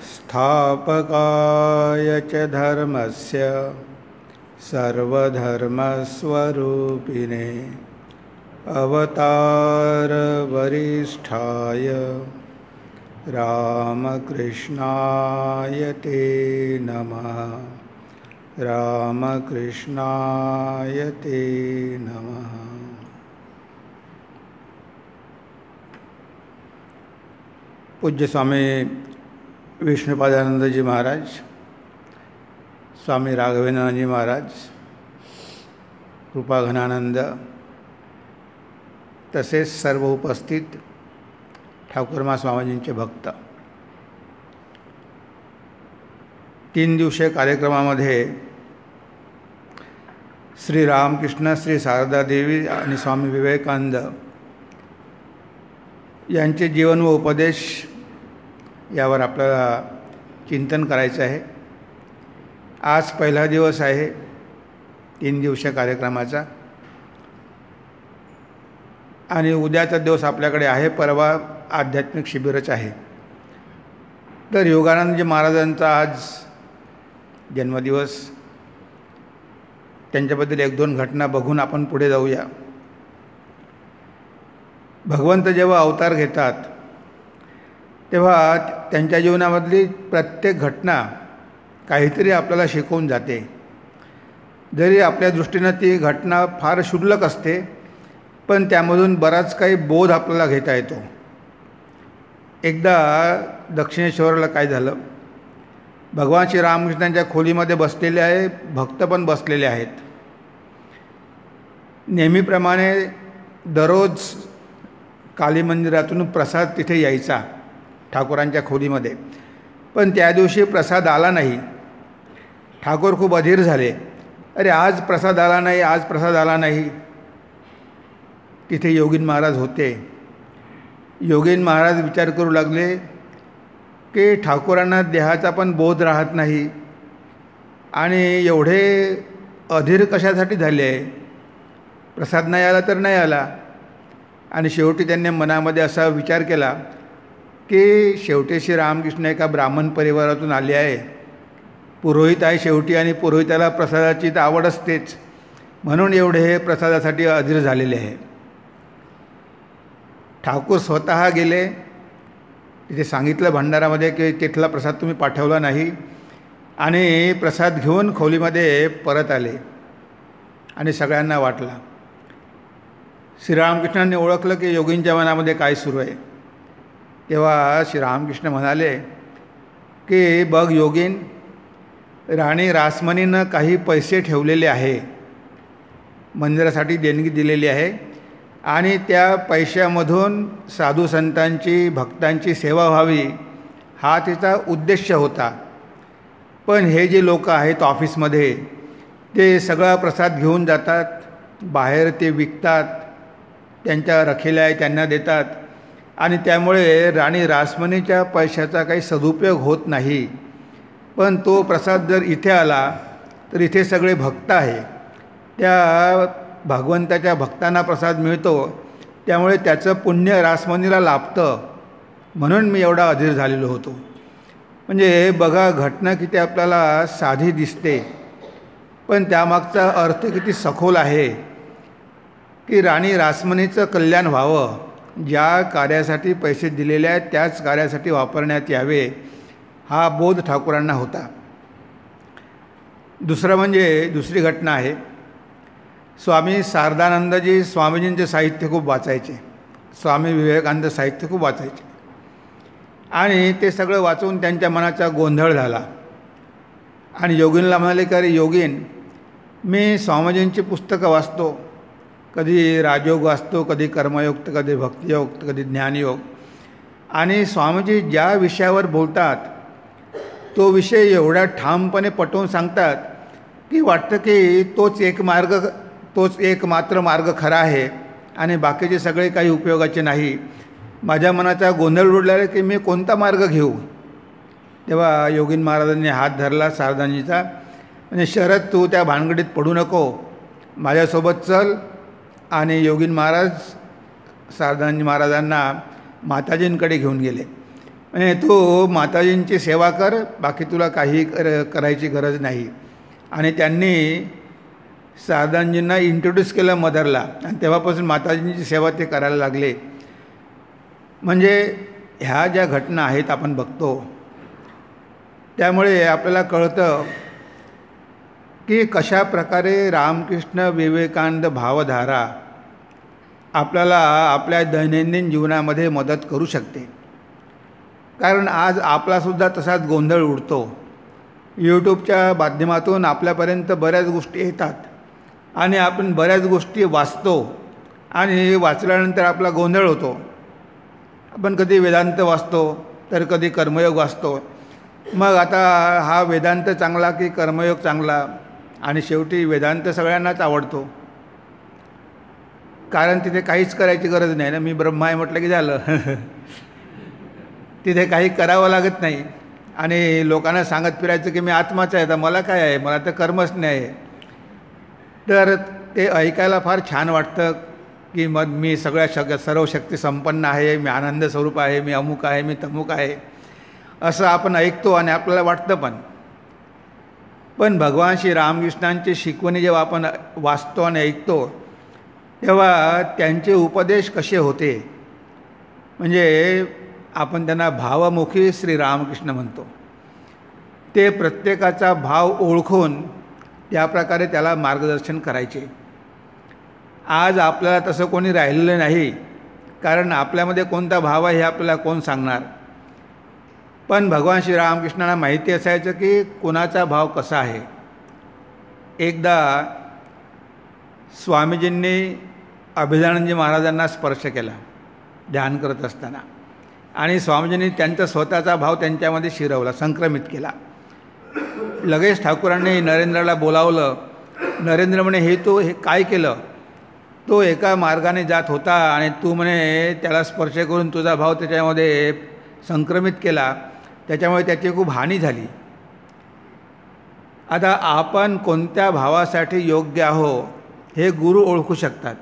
स्थापकाय च धर्मस्य सर्वधर्मस्वरूपिणे अवतारवरिष्ठाय रामकृष्णाय ते नमः। रामकृष्णाय ते नमः। पूज्य स्वामी विष्णुपादानंदजी महाराज, स्वामी राघवेंद्रजी महाराज, कृपाघनानंद तसेच सर्व उपस्थित ठाकूरमा स्वामीजींचे भक्त, 3 दिवसीय कार्यक्रमामध्ये श्री रामकृष्ण, श्री शारदा देवी आणि स्वामी विवेकानंद यांचे जीवन व उपदेश यावर आपल्याला चिंतन करायचं आहे। आज पहिला दिवस आहे 3 दिवसीय कार्यक्रमाचा आणि उद्याचा दिवस आपल्याकडे आहे, परवा आध्यात्मिक शिबिरच आहे। तर योगानंदजी महाराजांचा आज जन्मदिवस, त्यांच्याबद्दल 1-2 घटना बघून आपण पुढे जाऊया। भगवंत जेव्हा अवतार घेतात तेव्हा त्यांच्या जीवनामधली प्रत्येक घटना काहीतरी आपल्याला शिकवून जाते। जरी आपल्या दृष्टीनं ती घटना फार क्षुल्लक असते, पण त्यामधून बराच काही बोध आपल्याला घेता येतो। एकदा दक्षिणेश्वरला काय झालं, भगवान श्री रामकृष्णांच्या खोलीमध्ये बसलेले आहे, भक्त पण बसलेले आहेत। नेहमीप्रमाणे दररोज काली मंदिरातून प्रसाद तिथे यायचा ठाकूरांच्या खोलीमध्ये, पण त्या दिवशी प्रसाद आला नाही। ठाकूर खूप अधीर झाले, अरे आज प्रसाद आला नाही, आज प्रसाद आला नाही। तिथे योगीन महाराज होते। योगीन महाराज विचार करू लागले की ठाकूरांना देहाचा पण बोध राहत नाही आणि एवढे अधीर कशासाठी झाले, प्रसाद नाही आला तर नाही आला। आणि शेवटी त्यांनी मनामध्ये असा विचार केला की शेवटी श्री रामकृष्ण एका ब्राह्मण परिवारातून आले आहे, पुरोहित आहे शेवटी, आणि पुरोहिताला प्रसादाची तर आवड असतेच, म्हणून एवढे हे प्रसादासाठी अधीर झालेले आहे। ठाकूर स्वतः गेले, तिथे सांगितलं भंडारामध्ये की तिथला प्रसाद तुम्ही पाठवला नाही, आणि प्रसाद घेऊन खोलीमध्ये परत आले आणि सगळ्यांना वाटला। श्रीरामकृष्णांनी ओळखलं की योगींच्या मनामध्ये काय सुरू आहे। तेव्हा श्रीरामकृष्ण म्हणाले की बघ योगीन, राणी रासमणीनं काही पैसे ठेवलेले आहे, मंदिरासाठी देणगी दिलेली आहे, आणि त्या पैशामधून साधू संतांची भक्तांची सेवा व्हावी हा तिचा उद्देश होता। पण हे जे लोक आहेत ऑफिसमध्ये ते सगळा प्रसाद घेऊन जातात, बाहेर ते विकतात, त्यांच्या रखेल्या आहे त्यांना देतात, आणि त्यामुळे राणी रासमणीच्या पैशाचा काही सदुपयोग होत नाही। पण तो प्रसाद जर इथे आला तर इथे सगळे भक्त आहे, त्या भगवंताच्या भक्तांना प्रसाद मिळतो, त्यामुळे त्याचं पुण्य रासमणीला लाभतं, म्हणून मी एवढा अधीर झालेलो होतो। म्हणजे बघा, घटना किती आपल्याला साधी दिसते, पण त्यामागचा अर्थ किती सखोल आहे की राणी रासमणीचं कल्याण व्हावं, ज्या कार्यासाठी पैसे दिलेले आहेत त्याच कार्यासाठी वापरण्यात यावे, हा बोध ठाकूरांना होता। दुसरं म्हणजे दुसरी घटना आहे, स्वामी शारदानंदजी स्वामीजींचे साहित्य खूप वाचायचे, स्वामी विवेकानंद साहित्य खूप वाचायचे, आणि ते सगळं वाचून त्यांच्या मनाचा गोंधळ झाला। आणि योगीनला म्हणाले की अरे योगीन, मी स्वामीजींची पुस्तकं वाचतो, कधी राजयोग वाचतो, कधी कर्मयोग, तर कधी भक्तियोग, तर कधी ज्ञानयोग, आणि स्वामीजी ज्या विषयावर बोलतात तो विषय एवढ्या ठामपणे पटवून सांगतात की वाटतं की तोच एक मात्र मार्ग खरा आहे आणि बाकीचे सगळे काही उपयोगाचे नाही। माझ्या मनाचा गोंधळ उडला की मी कोणता मार्ग घेऊ। तेव्हा योगीन महाराजांनी हात धरला शारदांजीचा, म्हणजे शरद तू त्या भानगडीत पडू नको, माझ्यासोबत चल। आणि योगीन महाराज श्रावदानजी महाराजांना माताजींकडे घेऊन गेले. म्हणजे तू माताजींची सेवा कर, बाकी तुला काही करायची गरज नाही. आणि त्यांनी श्रावदानजींना इंट्रोड्यूस केलं मदरला, आणि तेव्हापासून माताजींची सेवा ते करायला लागले. म्हणजे ह्या ज्या घटना आहेत आपण बघतो, त्यामुळे आपल्याला कळतं की कशा प्रकारे रामकृष्ण विवेकानंद भावधारा आपल्याला आपल्या दैनंदिन जीवनामध्ये मदत करू शकते. कारण आज आपलासुद्धा तसाच गोंधळ उडतो. यूट्यूबच्या माध्यमातून आपल्यापर्यंत बऱ्याच गोष्टी येतात आणि आपण बऱ्याच गोष्टी वाचतो आणि वाचल्यानंतर आपला गोंधळ होतो. आपण कधी वेदांत वाचतो तर कधी कर्मयोग वाचतो. मग आता हा वेदांत चांगला की कर्मयोग चांगला, आणि शेवटी वेदांत सगळ्यांनाच आवडतो, कारण तिथे काहीच करायची गरज नाही ना. मी ब्रह्मा आहे म्हटलं की झालं. तिथे काही करावं लागत नाही आणि लोकांना सांगत फिरायचं की मी आत्माच आहे, तर मला काय आहे, मला तर कर्मच नाही आहे. तर ते ऐकायला फार छान वाटतं की मग मी सर्व शक्ती संपन्न आहे, मी आनंद स्वरूप आहे, मी अमुक आहे, मी तमुक आहे, असं आपण ऐकतो आणि आपल्याला वाटतं पण भगवान श्री रामकृष्णांची शिकवणी जेव्हा आपण वाचतो आणि ऐकतो तेव्हा त्यांचे उपदेश कसे होते, म्हणजे आपण त्यांना भावमुखी श्री रामकृष्ण म्हणतो. ते प्रत्येकाचा भाव ओळखून त्याप्रकारे त्याला मार्गदर्शन करायचे. आज आपल्याला तसं कोणी राहिलेलं नाही, कारण आपल्यामध्ये कोणता भाव आहे हे आपल्याला कोण सांगणार. पण भगवान श्री रामकृष्णांना माहिती असायचं की कोणाचा भाव कसा आहे. एकदा स्वामीजींनी अभिदानंदजी महाराजांना स्पर्श केला ध्यान करत असताना, आणि स्वामीजींनी त्यांचा स्वतःचा भाव त्यांच्यामध्ये शिरवला, संक्रमित केला. लगेच ठाकूरांनी नरेंद्राला बोलावलं. नरेंद्र म्हणे, हे काय केलं? तो एका मार्गाने जात होता आणि तू म्हणे त्याला स्पर्श करून तुझा भाव त्याच्यामध्ये संक्रमित केला, त्याच्यामुळे त्याची खूप हानी झाली. आता आपण कोणत्या भावासाठी योग्य आहो हे गुरु ओळखू शकतात.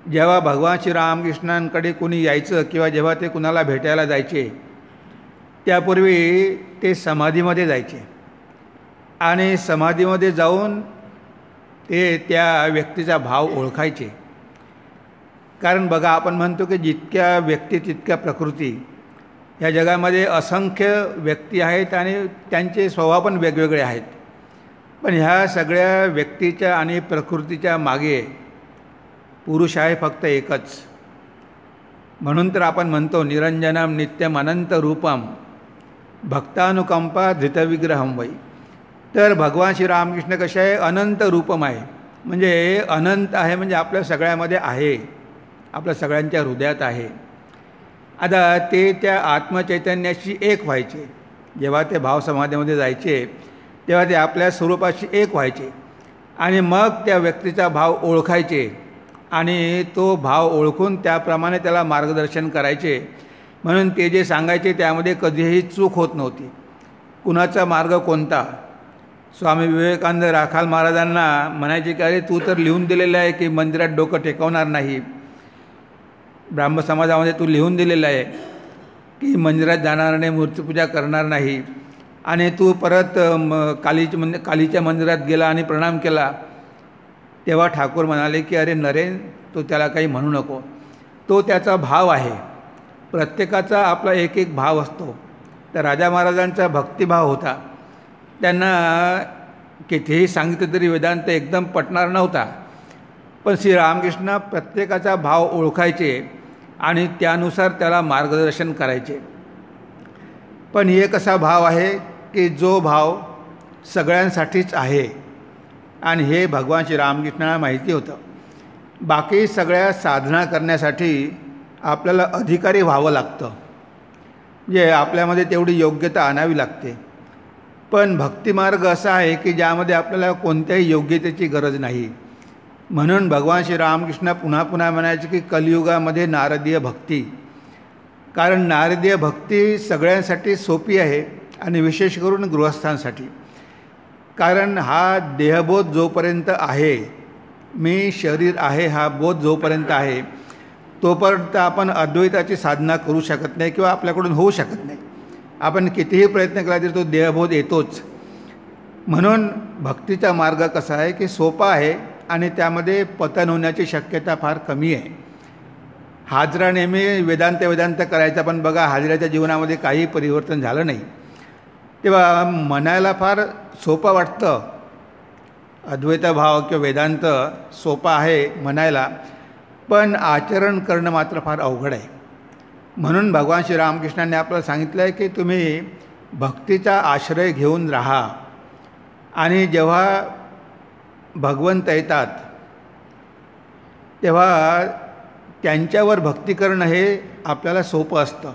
जेव्हा भगवान श्री रामकृष्णांकडे कोणी यायचं किंवा जेव्हा ते कुणाला भेटायला जायचे, त्यापूर्वी ते समाधीमध्ये जायचे आणि समाधीमध्ये जाऊन ते त्या व्यक्तीचा भाव ओळखायचे. कारण बघा, आपण म्हणतो की जितक्या व्यक्ती तितक्या प्रकृती. या जगामध्ये असंख्य व्यक्ती आहेत आणि त्यांचे स्वभाव पण वेगवेगळे आहेत, पण ह्या सगळ्या व्यक्तीच्या आणि प्रकृतीच्या मागे पुरुष आहे फक्त एकच. म्हणून तर आपण म्हणतो निरंजनम नित्यम अनंत रूपम भक्तानुकंपा धृतविग्रहम वै. तर भगवान श्री रामकृष्ण कसे आहे? अनंत रूपम आहे. म्हणजे अनंत आहे, म्हणजे आपल्या सगळ्यामध्ये आहे, आपल्या सगळ्यांच्या हृदयात आहे. आता ते त्या आत्मचैतन्याशी एक व्हायचे. जेव्हा ते भाव समाधीमध्ये जायचे तेव्हा ते आपल्या स्वरूपाशी एक व्हायचे आणि मग त्या व्यक्तीचा भाव ओळखायचे आणि तो भाव ओळखून त्याप्रमाणे त्याला मार्गदर्शन करायचे. म्हणून ते जे सांगायचे त्यामध्ये कधीही चूक होत नव्हती. कुणाचा मार्ग कोणता? स्वामी विवेकानंद राखाल महाराजांना म्हणायचे की अरे तू तर लिहून दिलेलं आहे की मंदिरात डोकं टेकवणार नाही, ब्राह्म समाजामध्ये तू लिहून दिलेलं आहे की मंदिरात जाणार नाही, मूर्तीपूजा करणार नाही, आणि तू परत कालीच्या मंदिरात गेला आणि प्रणाम केला. तेव्हा ठाकूर म्हणाले की अरे नरेन, तू त्याला काही म्हणू नको, तो त्याचा भाव आहे. प्रत्येकाचा आपला एक एक भाव असतो. तर राजा महाराजांचा भक्तिभाव होता. त्यांना कितीही सांगितलं तरी वेदांत एकदम पटणार नव्हता, पण श्री रामकृष्ण प्रत्येकाचा भाव ओळखायचे आणि त्यानुसार त्याला मार्गदर्शन करायचे. पण हे कसा भाव आहे की जो भाव सगळ्यांसाठीच आहे, आणि हे भगवान श्री रामकृष्णाला माहिती होतं. बाकी सगळ्या साधना करण्यासाठी आपल्याला अधिकारी व्हावं लागतं, म्हणजे आपल्यामध्ये तेवढी योग्यता आणावी लागते. पण भक्तिमार्ग असा आहे की ज्यामध्ये आपल्याला कोणत्याही योग्यतेची गरज नाही. म्हणून भगवान श्री रामकृष्ण पुन्हा पुन्हा म्हणायचे की कलियुगामध्ये नारदीय भक्ती. कारण नारदीय भक्ती सगळ्यांसाठी सोपी आहे आणि विशेष करून गृहस्थांसाठी. कारण हा देहबोध जोपर्यंत आहे, मी शरीर आहे हा बोध जोपर्यंत आहे, तोपर्यंत आपण अद्वैताची साधना करू शकत नाही किंवा आपल्याकडून होऊ शकत नाही. आपण कितीही प्रयत्न केला तरी तो देहबोध येतोच. म्हणून भक्तीचा मार्ग कसा आहे की सोपा आहे आणि त्यामध्ये पतन होण्याची शक्यता फार कमी आहे. हाजरा नेहमी वेदांत करायचा, पण बघा हाजऱ्याच्या जीवनामध्ये काही परिवर्तन झालं नाही. तेव्हा म्हणायला फार सोपं वाटतं, अद्वैत भाव किंवा वेदांत सोपा आहे म्हणायला, पण आचरण करणं मात्र फार अवघड आहे. म्हणून भगवान श्री रामकृष्णांनी आपल्याला सांगितलं आहे की तुम्ही भक्तीचा आश्रय घेऊन राहा आणि जेव्हा भगवंत येतात तेव्हा त्यांच्यावर भक्ती करणं हे आपल्याला सोपं असतं,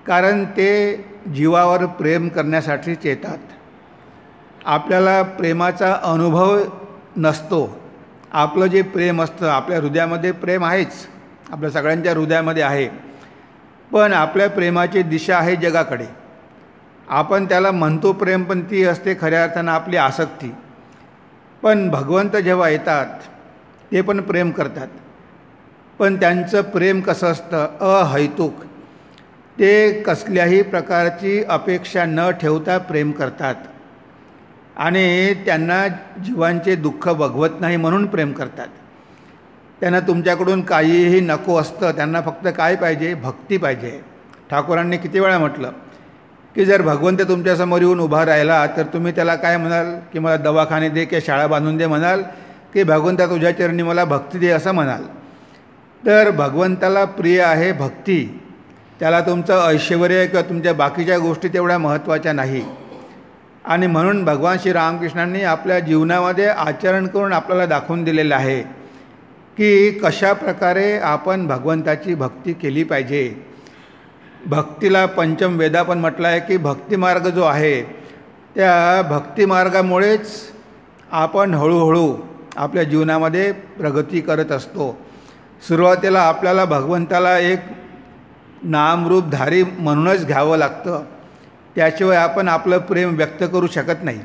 कारण ते जीवावर प्रेम करण्यासाठीच येतात. आपल्याला प्रेमाचा अनुभव नसतो. आपलं जे प्रेम असतं, आपल्या हृदयामध्ये प्रेम आहेच, आपल्या सगळ्यांच्या हृदयामध्ये आहे, पण आपल्या प्रेमाची दिशा आहे जगाकडे. आपण त्याला म्हणतो प्रेम, पण ती असते खऱ्या अर्थानं आपली आसक्ती. पण भगवंत जेव्हा येतात ते पण प्रेम करतात, पण त्यांचं प्रेम कसं असतं, अहैतुक. ते कसल्याही प्रकारची अपेक्षा न ठेवता प्रेम करतात आणि त्यांना जीवांचे दुःख बघवत नाही म्हणून प्रेम करतात. त्यांना तुमच्याकडून काहीही नको असतं, त्यांना फक्त काय पाहिजे, भक्ती पाहिजे. ठाकूरांनी किती वेळा म्हटलं की जर भगवंत तुमच्यासमोर येऊन उभा राहिला तर तुम्ही त्याला काय म्हणाल की मला दवाखाने दे किंवा शाळा बांधून दे म्हणाल, की भगवंता तुझ्या चरणी मला भक्ती दे असं म्हणाल. तर भगवंताला प्रिय आहे भक्ती. त्याला तुमचं ऐश्वर्य किंवा तुमच्या बाकीच्या गोष्टी तेवढ्या महत्त्वाच्या नाही. आणि म्हणून भगवान श्री रामकृष्णांनी आपल्या जीवनामध्ये आचरण करून आपल्याला दाखवून दिलेलं आहे की कशा प्रकारे आपण भगवंताची भक्ती केली पाहिजे. भक्तीला पंचम वेदा पण म्हटलं आहे की भक्तिमार्ग जो आहे त्या भक्तिमार्गामुळेच आपण हळूहळू आपल्या जीवनामध्ये प्रगती करत असतो. सुरुवातीला आपल्याला भगवंताला एक नामरूपधारी म्हणूनच घ्यावं लागतं, त्याशिवाय आपण आपलं प्रेम व्यक्त करू शकत नाही.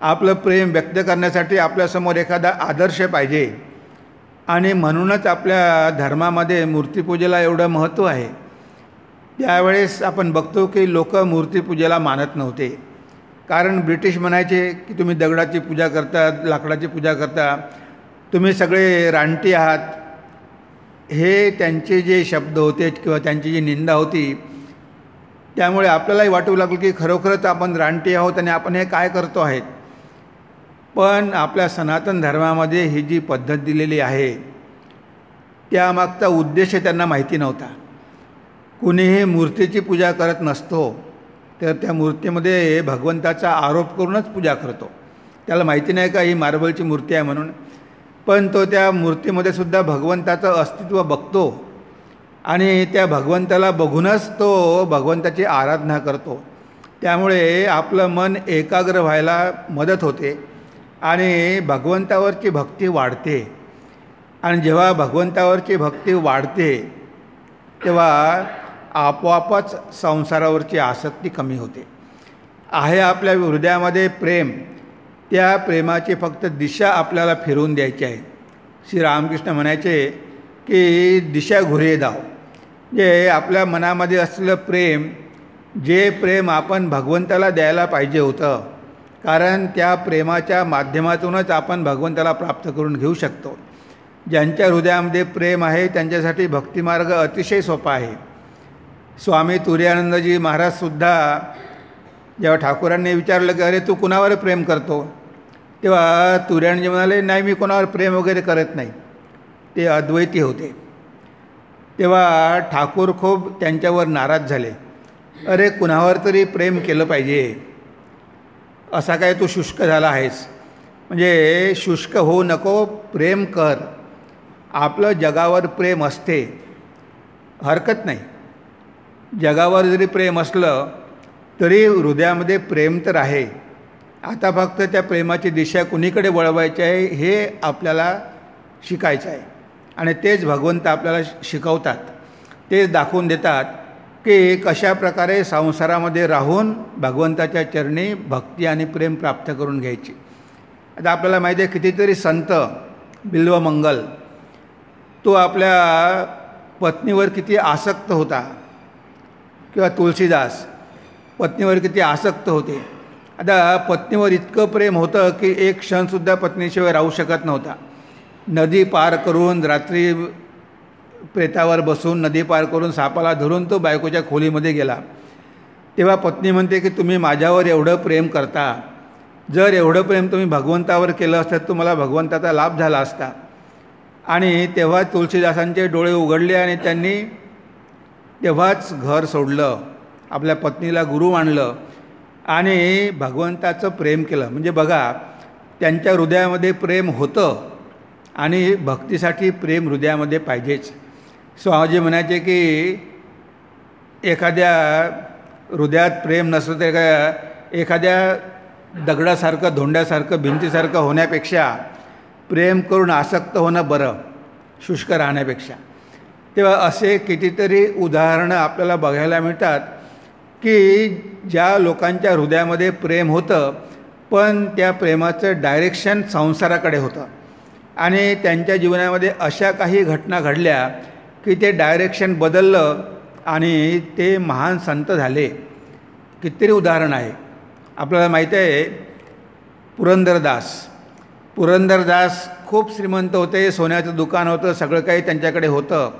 आपलं प्रेम व्यक्त करण्यासाठी आपल्यासमोर एखादा आदर्श पाहिजे आणि म्हणूनच आपल्या धर्मामध्ये मूर्तीपूजेला एवढं महत्त्व आहे. त्यावेळेस आपण बघतो की लोक मूर्तीपूजेला मानत नव्हते, कारण ब्रिटिश म्हणायचे की तुम्ही दगडाची पूजा करता, लाकडाची पूजा करता, तुम्ही सगळे रानटी आहात. हे त्यांचे जे शब्द होते किंवा त्यांची जी निंदा होती, त्यामुळे आपल्यालाही वाटू लागलं की खरोखरच आपण रानटी आहोत आणि आपण हे काय करतो आहेत. पण आपल्या सनातन धर्मामध्ये ही जी पद्धत दिलेली आहे त्यामागचा उद्देश त्यांना माहिती नव्हता. कुणीही मूर्तीची पूजा करत नसतो, तर त्या मूर्तीमध्ये भगवंताचा आरोप करूनच पूजा करतो. त्याला माहिती नाही का ही मार्बलची मूर्ती आहे म्हणून, पण तो त्या मूर्तीमध्ये सुद्धा भगवंताचं अस्तित्व बघतो आणि त्या भगवंताला बघूनच तो भगवंताची आराधना करतो. त्यामुळे आपलं मन एकाग्र व्हायला मदत होते आणि भगवंतावरची भक्ती वाढते. आणि जेव्हा भगवंतावरची भक्ती वाढते तेव्हा आपोआपच संसारावरची आसक्ती कमी होते. आहे आपल्या हृदयामध्ये प्रेम, त्या प्रेमाची फक्त दिशा आपल्याला फिरवून द्यायची आहे. श्री रामकृष्ण म्हणायचे की दिशा घुरे दाव. जे आपल्या मनामध्ये असलेलं प्रेम, जे प्रेम आपण भगवंताला द्यायला पाहिजे होतं, कारण त्या प्रेमाच्या माध्यमातूनच आपण भगवंताला प्राप्त करून घेऊ शकतो. ज्यांच्या हृदयामध्ये प्रेम आहे त्यांच्यासाठी भक्तिमार्ग अतिशय सोपा आहे. स्वामी तुर्यानंदजी महाराजसुद्धा जेव्हा ठाकूरांनी विचारलं की अरे तू कुणावर प्रेम करतो, तेव्हा तुर्यानंदजी म्हणाले नाही मी कोणावर प्रेम वगैरे करत नाही. ते अद्वैती होते. तेव्हा ठाकूर खूप त्यांच्यावर नाराज झाले. अरे कुणावर तरी प्रेम केलं पाहिजे, असा काय तू शुष्क झाला आहेस. म्हणजे शुष्क होऊ नको, प्रेम कर. आपलं जगावर प्रेम असते, हरकत नाही. जगावर जरी प्रेम असलं तरी हृदयामध्ये प्रेम तर आहे. आता फक्त त्या प्रेमाची दिशा कुणीकडे वळवायची आहे हे आपल्याला शिकायचं आहे. आणि तेच भगवंत आपल्याला शिकवतात, तेच दाखवून देतात की कशा प्रकारे संसारामध्ये राहून भगवंताच्या चरणी भक्ती आणि प्रेम प्राप्त करून घ्यायची. आता आपल्याला माहिती आहे कितीतरी संत बिल्वमंगल तो आपल्या पत्नीवर किती आसक्त होता, किंवा तुलसीदास पत्नीवर किती आसक्त होते. आता पत्नीवर इतकं प्रेम होतं की एक क्षणसुद्धा पत्नीशिवाय राहू शकत नव्हता. नदी पार करून, रात्री प्रेतावर बसून नदी पार करून सापाला धरून तो बायकोच्या खोलीमध्ये गेला. तेव्हा पत्नी म्हणते की तुम्ही माझ्यावर एवढं प्रेम करता, जर एवढं प्रेम तुम्ही भगवंतावर केलं असतं तर तुम्हाला भगवंताचा लाभ झाला असता. आणि तेव्हा तुलसीदासांचे डोळे उघडले आणि त्यांनी तेव्हाच घर सोडलं, आपल्या पत्नीला गुरु मानलं आणि भगवंताचं प्रेम केलं. म्हणजे बघा, त्यांच्या हृदयामध्ये प्रेम होतं आणि भक्तीसाठी प्रेम हृदयामध्ये पाहिजेच. स्वामीजी म्हणायचे की एखाद्या हृदयात प्रेम नसलं तर एखाद्या दगडासारखं, धोंड्यासारखं, भिंतीसारखं होण्यापेक्षा प्रेम करून आसक्त होणं बरं, शुष्क राहण्यापेक्षा. तेव्हा असे कितीतरी उदाहरणं आपल्याला बघायला मिळतात की ज्या लोकांच्या हृदयामध्ये प्रेम होतं पण त्या प्रेमाचं डायरेक्शन संसाराकडे होतं आणि त्यांच्या जीवनामध्ये अशा काही घटना घडल्या की ते डायरेक्शन बदललं आणि ते महान संत झाले. कितीतरी उदाहरण आहे. आपल्याला माहीत आहे पुरंदरदास खूप श्रीमंत होते, सोन्याचं दुकान होतं, सगळं काही त्यांच्याकडे होतं,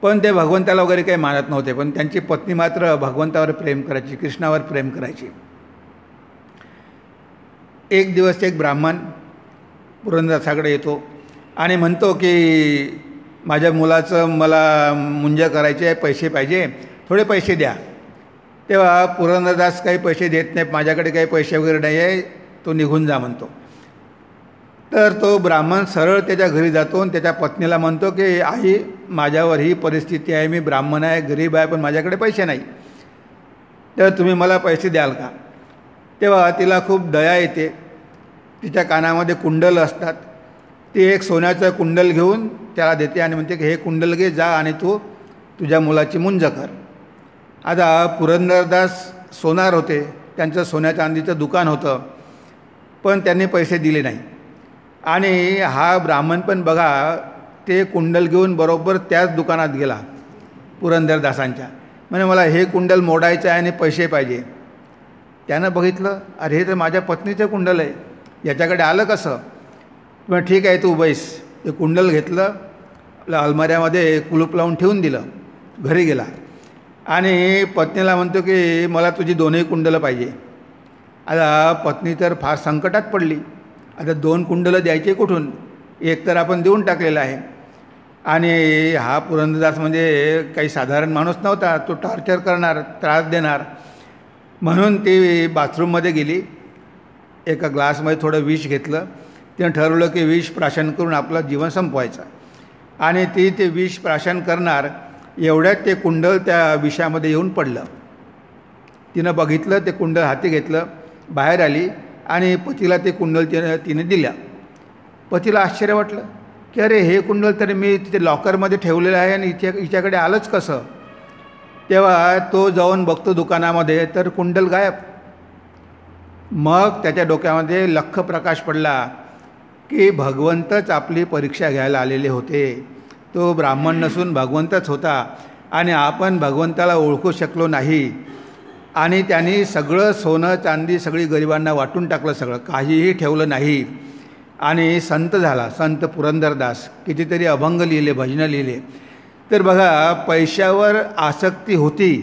पण ते भगवंताला वगैरे काही मानत नव्हते. पण त्यांची पत्नी मात्र भगवंतावर प्रेम करायची, कृष्णावर प्रेम करायची. एक दिवस एक ब्राह्मण पुरंदरदासाकडे येतो आणि म्हणतो की माझ्या मुलाचं मला मुंज करायचे आहे, पैसे पाहिजे, थोडे पैसे द्या. तेव्हा पुरंदरदास काही पैसे देत नाही, माझ्याकडे काही पैसे वगैरे नाही आहे, तो निघून जा म्हणतो. तर तो ब्राह्मण सरळ त्याच्या घरी जातो आणि त्याच्या पत्नीला म्हणतो की आई, माझ्यावर ही परिस्थिती आहे, मी ब्राह्मण आहे, गरीब आहे, पण माझ्याकडे पैसे नाही, तर तुम्ही मला पैसे द्याल का? तेव्हा तिला खूप दया येते. तिच्या कानामध्ये कुंडल असतात, ती एक सोन्याचं कुंडल घेऊन त्याला देते आणि म्हणते की हे कुंडल घे, जा आणि तू तुझ्या मुलाची मुंज कर. आता पुरंदरदास सोनार होते, त्यांचं सोन्या चांदीचं दुकान होतं, पण त्यांनी पैसे दिले नाही. आणि हा ब्राह्मण पण बघा, ते कुंडल घेऊन बरोबर त्याच दुकानात गेला पुरंदरदासांच्या, म्हणजे मला हे कुंडल मोडायचं आहे आणि पैसे पाहिजे. त्यानं बघितलं, अरे हे तर माझ्या पत्नीचं कुंडल आहे, याच्याकडे आलं कसं? मग ठीक आहे, तू बैस. ते कुंडल घेतलं, आपल्या अलमाऱ्यामध्ये कुलूप लावून ठेवून दिलं, घरी गेला आणि पत्नीला म्हणतो की मला तुझी दोन्ही कुंडलं पाहिजे. आता पत्नी तर फार संकटात पडली. आता 2 कुंडलं द्यायचे कुठून? एक तर आपण देऊन टाकलेलं आहे. आणि हा पुरंदरदास म्हणजे काही साधारण माणूस नव्हता, तो टॉर्चर करणार, त्रास देणार. म्हणून ती बाथरूममध्ये गेली, एका ग्लासमध्ये थोडं विष घेतलं, तिनं ठरवलं की विष प्राशन करून आपलं जीवन संपवायचं. आणि ती ते विष प्राशन करणार, एवढ्यात ते कुंडल त्या विषामध्ये येऊन पडलं. तिनं बघितलं, ते कुंडल हाती घेतलं, बाहेर आली आणि पतीला ते कुंडल तिने दिल्या. पतीला आश्चर्य वाटलं की अरे हे कुंडल तर मी तिथे लॉकरमध्ये ठेवलेलं आहे आणि हिच्याकडे आलंच कसं? तेव्हा तो जाऊन बघतो दुकानामध्ये, तर कुंडल गायब. मग त्याच्या डोक्यामध्ये लख्ख प्रकाश पडला की भगवंतच आपली परीक्षा घ्यायला आलेले होते. तो ब्राह्मण नसून भगवंतच होता आणि आपण भगवंताला ओळखू शकलो नाही. आणि त्यांनी सगळं सोनं चांदी सगळी गरिबांना वाटून टाकलं, सगळं काहीही ठेवलं नाही आणि संत झाला. संत पुरंदरदास कितीतरी अभंग लिहिले, भजनं लिहिले. तर बघा, पैशावर आसक्ती होती,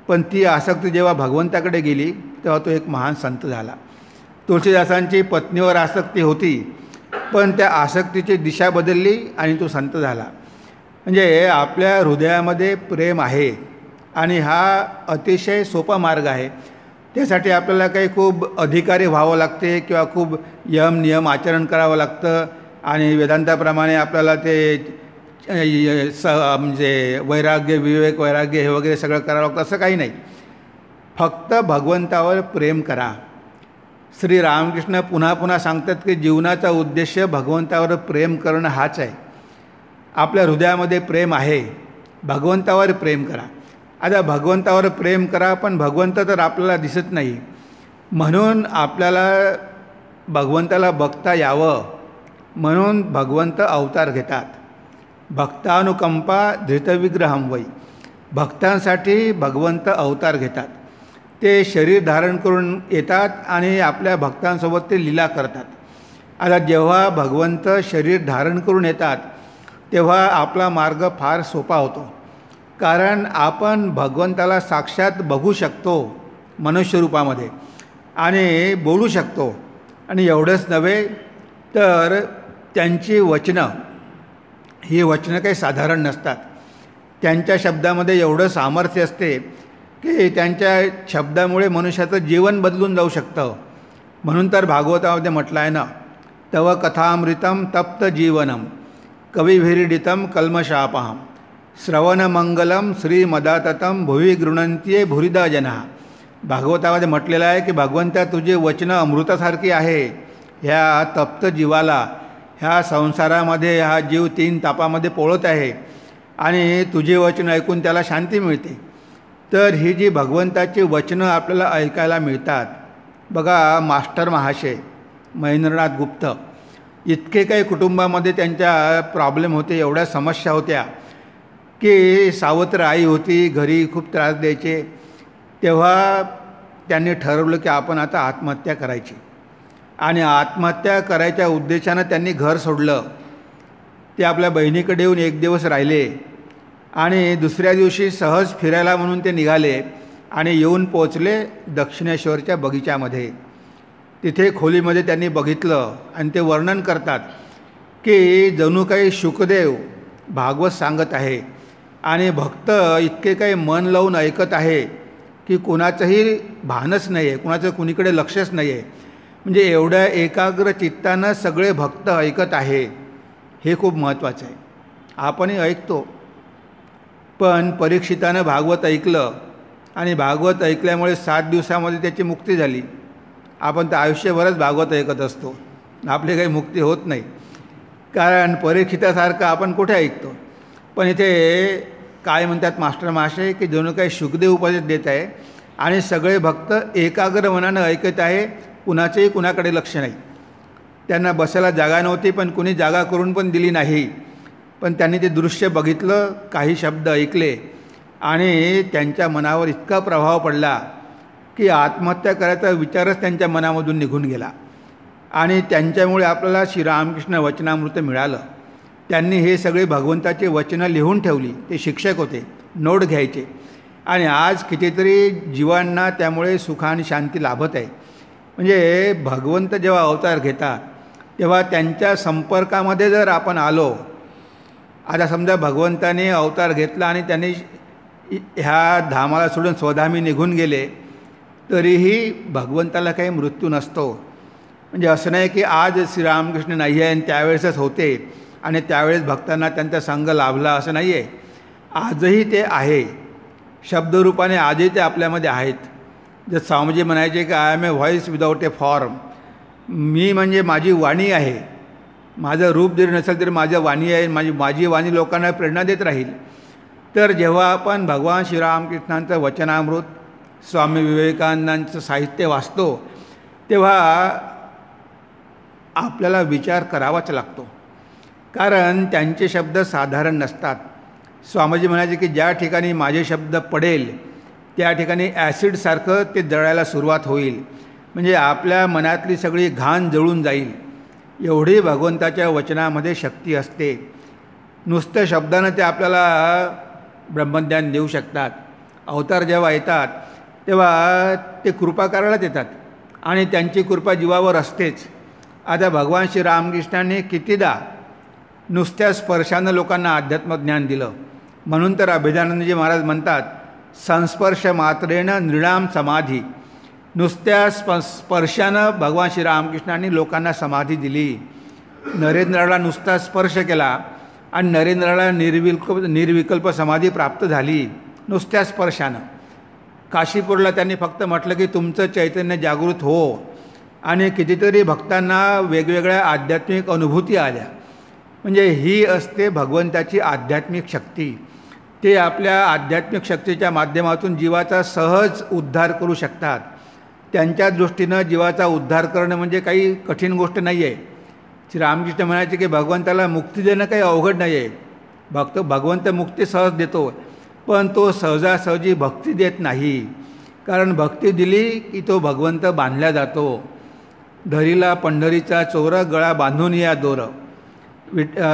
पण ती आसक्ती जेव्हा भगवंताकडे गेली तेव्हा तो एक महान संत झाला. तुळशीदासांची पत्नीवर आसक्ती होती, पण त्या आसक्तीची दिशा बदलली आणि तो संत झाला. म्हणजे आपल्या हृदयामध्ये प्रेम आहे आणि हा अतिशय सोपा मार्ग आहे. त्यासाठी आपल्याला काही खूप अधिकारी व्हावं लागते किंवा खूप यम नियम आचरण करावं लागतं आणि वेदांताप्रमाणे आपल्याला ते म्हणजे वैराग्य, विवेक वैराग्य हे वगैरे सगळं करावं लागतं, असं काही नाही. फक्त भगवंतावर प्रेम करा. श्री रामकृष्ण पुन्हा पुन्हा सांगतात की जीवनाचा उद्देश भगवंतावर प्रेम करणं हाच आहे. आपल्या हृदयामध्ये प्रेम आहे, भगवंतावर प्रेम करा. आता भगवंतावर प्रेम करा, पण भगवंत तर आपल्याला दिसत नाही, म्हणून आपल्याला भगवंताला बघता यावं म्हणून भगवंत अवतार घेतात. भक्तानुकंपा धृतविग्रहम वै. भक्तांसाठी भगवंत अवतार घेतात. ते शरीर धारण करून येतात आणि आपल्या भक्तांसोबत ते लीला करतात. आता जेव्हा भगवंत शरीर धारण करून येतात तेव्हा आपला मार्ग फार सोपा होतो. कारण आपण भगवंताला साक्षात बघू शकतो मनुष्य रूपामध्ये आणि बोलू शकतो. आणि एवढंच नव्हे तर त्यांची वचनं ही वचनं काही साधारण नसतात. त्यांच्या शब्दामध्ये एवढं सामर्थ्य असते की त्यांच्या शब्दामुळे मनुष्याचं जीवन बदलून जाऊ शकतं. म्हणून तर भागवतामध्ये म्हटलं आहे ना, तव कथामृतम तप्त जीवनम कविभिरीडितम कल्मशापहम श्रवणमंगलम श्रीमदाततम भुवी गृणंत्ये भुरिदा जना. भागवतामध्ये म्हटलेलं आहे की भगवंता तुझे वचनं अमृतासारखी आहे. ह्या तप्त जीवाला, ह्या संसारामध्ये हा जीव 3 तापामध्ये पोळत आहे आणि तुझे वचन ऐकून त्याला शांती मिळते. तर ही जी भगवंताची वचनं आपल्याला ऐकायला मिळतात. बघा, मास्टर महाशय महेंद्रनाथ गुप्त इतके काही कुटुंबामध्ये त्यांच्या प्रॉब्लेम होते, एवढ्या समस्या होत्या की सावत्र आई होती, घरी खूप त्रास द्यायचे. तेव्हा त्यांनी ठरवलं की आपण आता आत्महत्या करायची. आणि आत्महत्या करायच्या उद्देशानं त्यांनी घर सोडलं. ते आपल्या बहिणीकडे येऊन 1 दिवस राहिले आणि दुसऱ्या दिवशी सहज फिरायला म्हणून ते निघाले आणि येऊन पोचले दक्षिणेश्वरच्या बगीच्यामध्ये. तिथे खोलीमध्ये त्यांनी बघितलं आणि ते वर्णन करतात की जणू काही शुकदेव भागवत सांगत आहे आणि भक्त इतके काही मन लावून ऐकत आहे की कुणाचंही भानच नाही आहे, कुणाचं कुणीकडे लक्षच नाही आहे. म्हणजे एवढ्या एकाग्र चित्तानं सगळे भक्त ऐकत आहे. हे खूप महत्त्वाचं आहे. आपणही ऐकतो, पण परीक्षितानं भागवत ऐकलं आणि भागवत ऐकल्यामुळे 7 दिवसामध्ये त्याची मुक्ती झाली. आपण तर आयुष्यभरच भागवत ऐकत असतो, आपली काही मुक्ती होत नाही. कारण परीक्षितासारखं आपण कुठे ऐकतो. पण इथे काय म्हणतात मास्टर महाशय की जणू काही शुकदेव उपदेश देत आहे आणि सगळे भक्त एकाग्र मनानं ऐकत आहे, कुणाचंही कुणाकडे लक्ष नाही. त्यांना बसायला जागा नव्हती, पण कुणी जागा करून पण दिली नाही. पण त्यांनी ते दृश्य बघितलं, काही शब्द ऐकले आणि त्यांच्या मनावर इतका प्रभाव पडला की आत्महत्या करायचा विचारच त्यांच्या मनामधून निघून गेला. आणि त्यांच्यामुळे आपल्याला श्रीरामकृष्ण वचनामृत मिळालं. त्यांनी हे सगळे भगवंताचे वचनं लिहून ठेवली. ते शिक्षक होते, नोट घ्यायचे. आणि आज कितीतरी जीवांना त्यामुळे सुख आणि शांती लाभत आहे. म्हणजे भगवंत जेव्हा अवतार घेतात तेव्हा त्यांच्या संपर्कामध्ये जर आपण आलो, आता समजा भगवंताने अवतार घेतला आणि त्यांनी ह्या धामाला सोडून स्वधामी निघून गेले, तरीही भगवंताला काही मृत्यू नसतो. म्हणजे असं नाही की आज श्रीरामकृष्ण नाही आहे आणि त्यावेळेसच होते आणि त्यावेळेस भक्तांना त्यांचा संग लाभला, असं नाही आहे. आजही ते आहे, शब्दरूपाने आजही ते आपल्यामध्ये आहेत. जर स्वामीजी म्हणायचे की I am a voice without a form. मी म्हणजे माझी वाणी आहे. माझं रूप जरी नसेल तरी माझं वाणी आहे. माझी वाणी लोकांना प्रेरणा देत राहील. तर जेव्हा आपण भगवान श्रीरामकृष्णांचं वचनामृत, स्वामी विवेकानंदांचं साहित्य वाचतो तेव्हा आपल्याला विचार करावाच लागतो. कारण त्यांचे शब्द साधारण नसतात. स्वामीजी म्हणायचे की ज्या ठिकाणी माझे शब्द पडेल त्या ठिकाणी ॲसिडसारखं ते जळायला सुरुवात होईल. म्हणजे आपल्या मनातली सगळी घाण जळून जाईल. एवढी भगवंताच्या वचनामध्ये शक्ती असते. नुसत्या शब्दानं ते आपल्याला ब्रह्मज्ञान देऊ शकतात. अवतार जेव्हा येतात तेव्हा ते कृपा करायलाच येतात आणि त्यांची कृपा जीवावर असतेच. आता भगवान श्री रामकृष्णांनी कितीदा नुसत्या स्पर्शानं लोकांना अध्यात्मज्ञान दिलं. म्हणून तर अभेदानंदजी महाराज म्हणतात, संस्पर्श मात्रेनं नृणाम समाधी. नुसत्या स्पर्शानं भगवान श्री रामकृष्णांनी लोकांना समाधी दिली. नरेंद्राला नुसता स्पर्श केला आणि नरेंद्राला निर्विकल्प समाधी प्राप्त झाली नुसत्या स्पर्शानं. काशीपूरला त्यांनी फक्त म्हटलं की तुमचं चैतन्य जागृत हो, आणि कितीतरी भक्तांना वेगवेगळ्या आध्यात्मिक अनुभूती आल्या. म्हणजे ही असते भगवंताची आध्यात्मिक शक्ती. ते आपल्या आध्यात्मिक शक्तीच्या माध्यमातून जीवाचा सहज उद्धार करू शकतात. त्यांच्या दृष्टीनं जीवाचा उद्धार करणं म्हणजे काही कठीण गोष्ट नाही आहे. श्री रामकृष्ण म्हणायचे की भगवंताला मुक्ती देणं काही अवघड नाही आहे. भगवंत मुक्ती सहज देतो, पण तो सहजासहजी भक्ती देत नाही. कारण भक्ती दिली की तो भगवंत बांधला जातो. धरीला पंढरीचा चोर, गळा बांधून या दोर.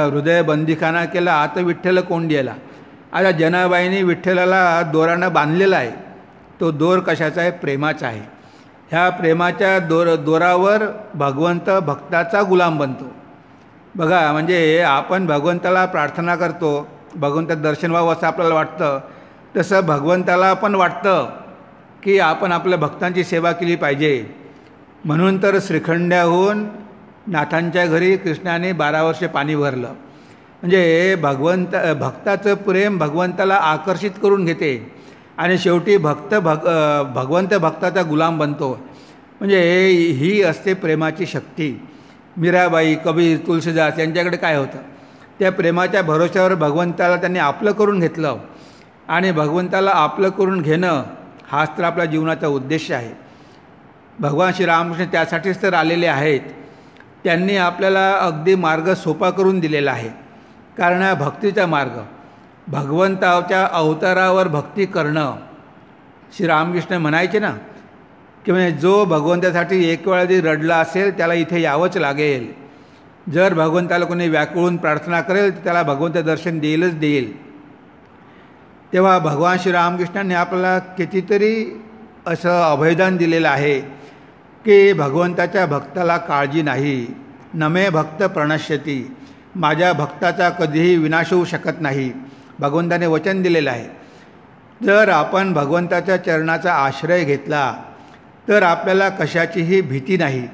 हृदय बंदीखाना केला, आता विठ्ठल कोंडियाला. आता जनाबाईंनी विठ्ठलाला दोरानं बांधलेला आहे. तो दोर कशाचा आहे? प्रेमाचा आहे. ह्या प्रेमाच्या दोरावर भगवंत भक्ताचा गुलाम बनतो. बघा, म्हणजे आपण भगवंताला प्रार्थना करतो, भगवंताचं दर्शन व्हावं असं आपल्याला वाटतं. तसं भगवंताला पण वाटतं की आपण आपल्या भक्तांची सेवा केली पाहिजे. म्हणून तर श्रीखंड्याहून नाथांच्या घरी कृष्णाने 12 वर्षे पाणी भरलं. म्हणजे भक्ताचं प्रेम भगवंताला आकर्षित करून घेते आणि शेवटी भगवंत भक्ताचा गुलाम बनतो. म्हणजे ही असते प्रेमाची शक्ती. मीराबाई, कबीर, तुलसीदास यांच्याकडे काय होतं? त्या प्रेमाच्या भरोश्यावर भगवंताला त्यांनी आपलं करून घेतलं. आणि भगवंताला आपलं करून घेणं हाच तर आपल्या जीवनाचा उद्देश आहे. भगवान श्रीरामकृष्ण त्यासाठीच तर आलेले आहेत. त्यांनी आपल्याला अगदी मार्ग सोपा करून दिलेला आहे. कारण हा भक्तीचा मार्ग, भगवंताच्या अवतारावर भक्ती करणं. श्रीरामकृष्ण म्हणायचे ना की म्हणजे जो भगवंतासाठी एक वेळा जरी रडला असेल त्याला इथे यावंच लागेल. जर भगवंताला कोणी व्याकुळून प्रार्थना करेल तर त्याला भगवंत दर्शन देईलच देईल. तेव्हा भगवान श्रीरामकृष्णांनी आपल्याला कितीतरी असं अभयदान दिलेलं आहे की भगवंताच्या भक्ताला काळजी नाही. नमे भक्त प्रणश्यती, माझ्या भक्ताचा कधीही विनाश होऊ शकत नाही, भगवंताने वचन दिलेलं आहे. जर आपण भगवंताच्या चरणाचा आश्रय घेतला तर आपल्याला कशाचीही भीती नाही.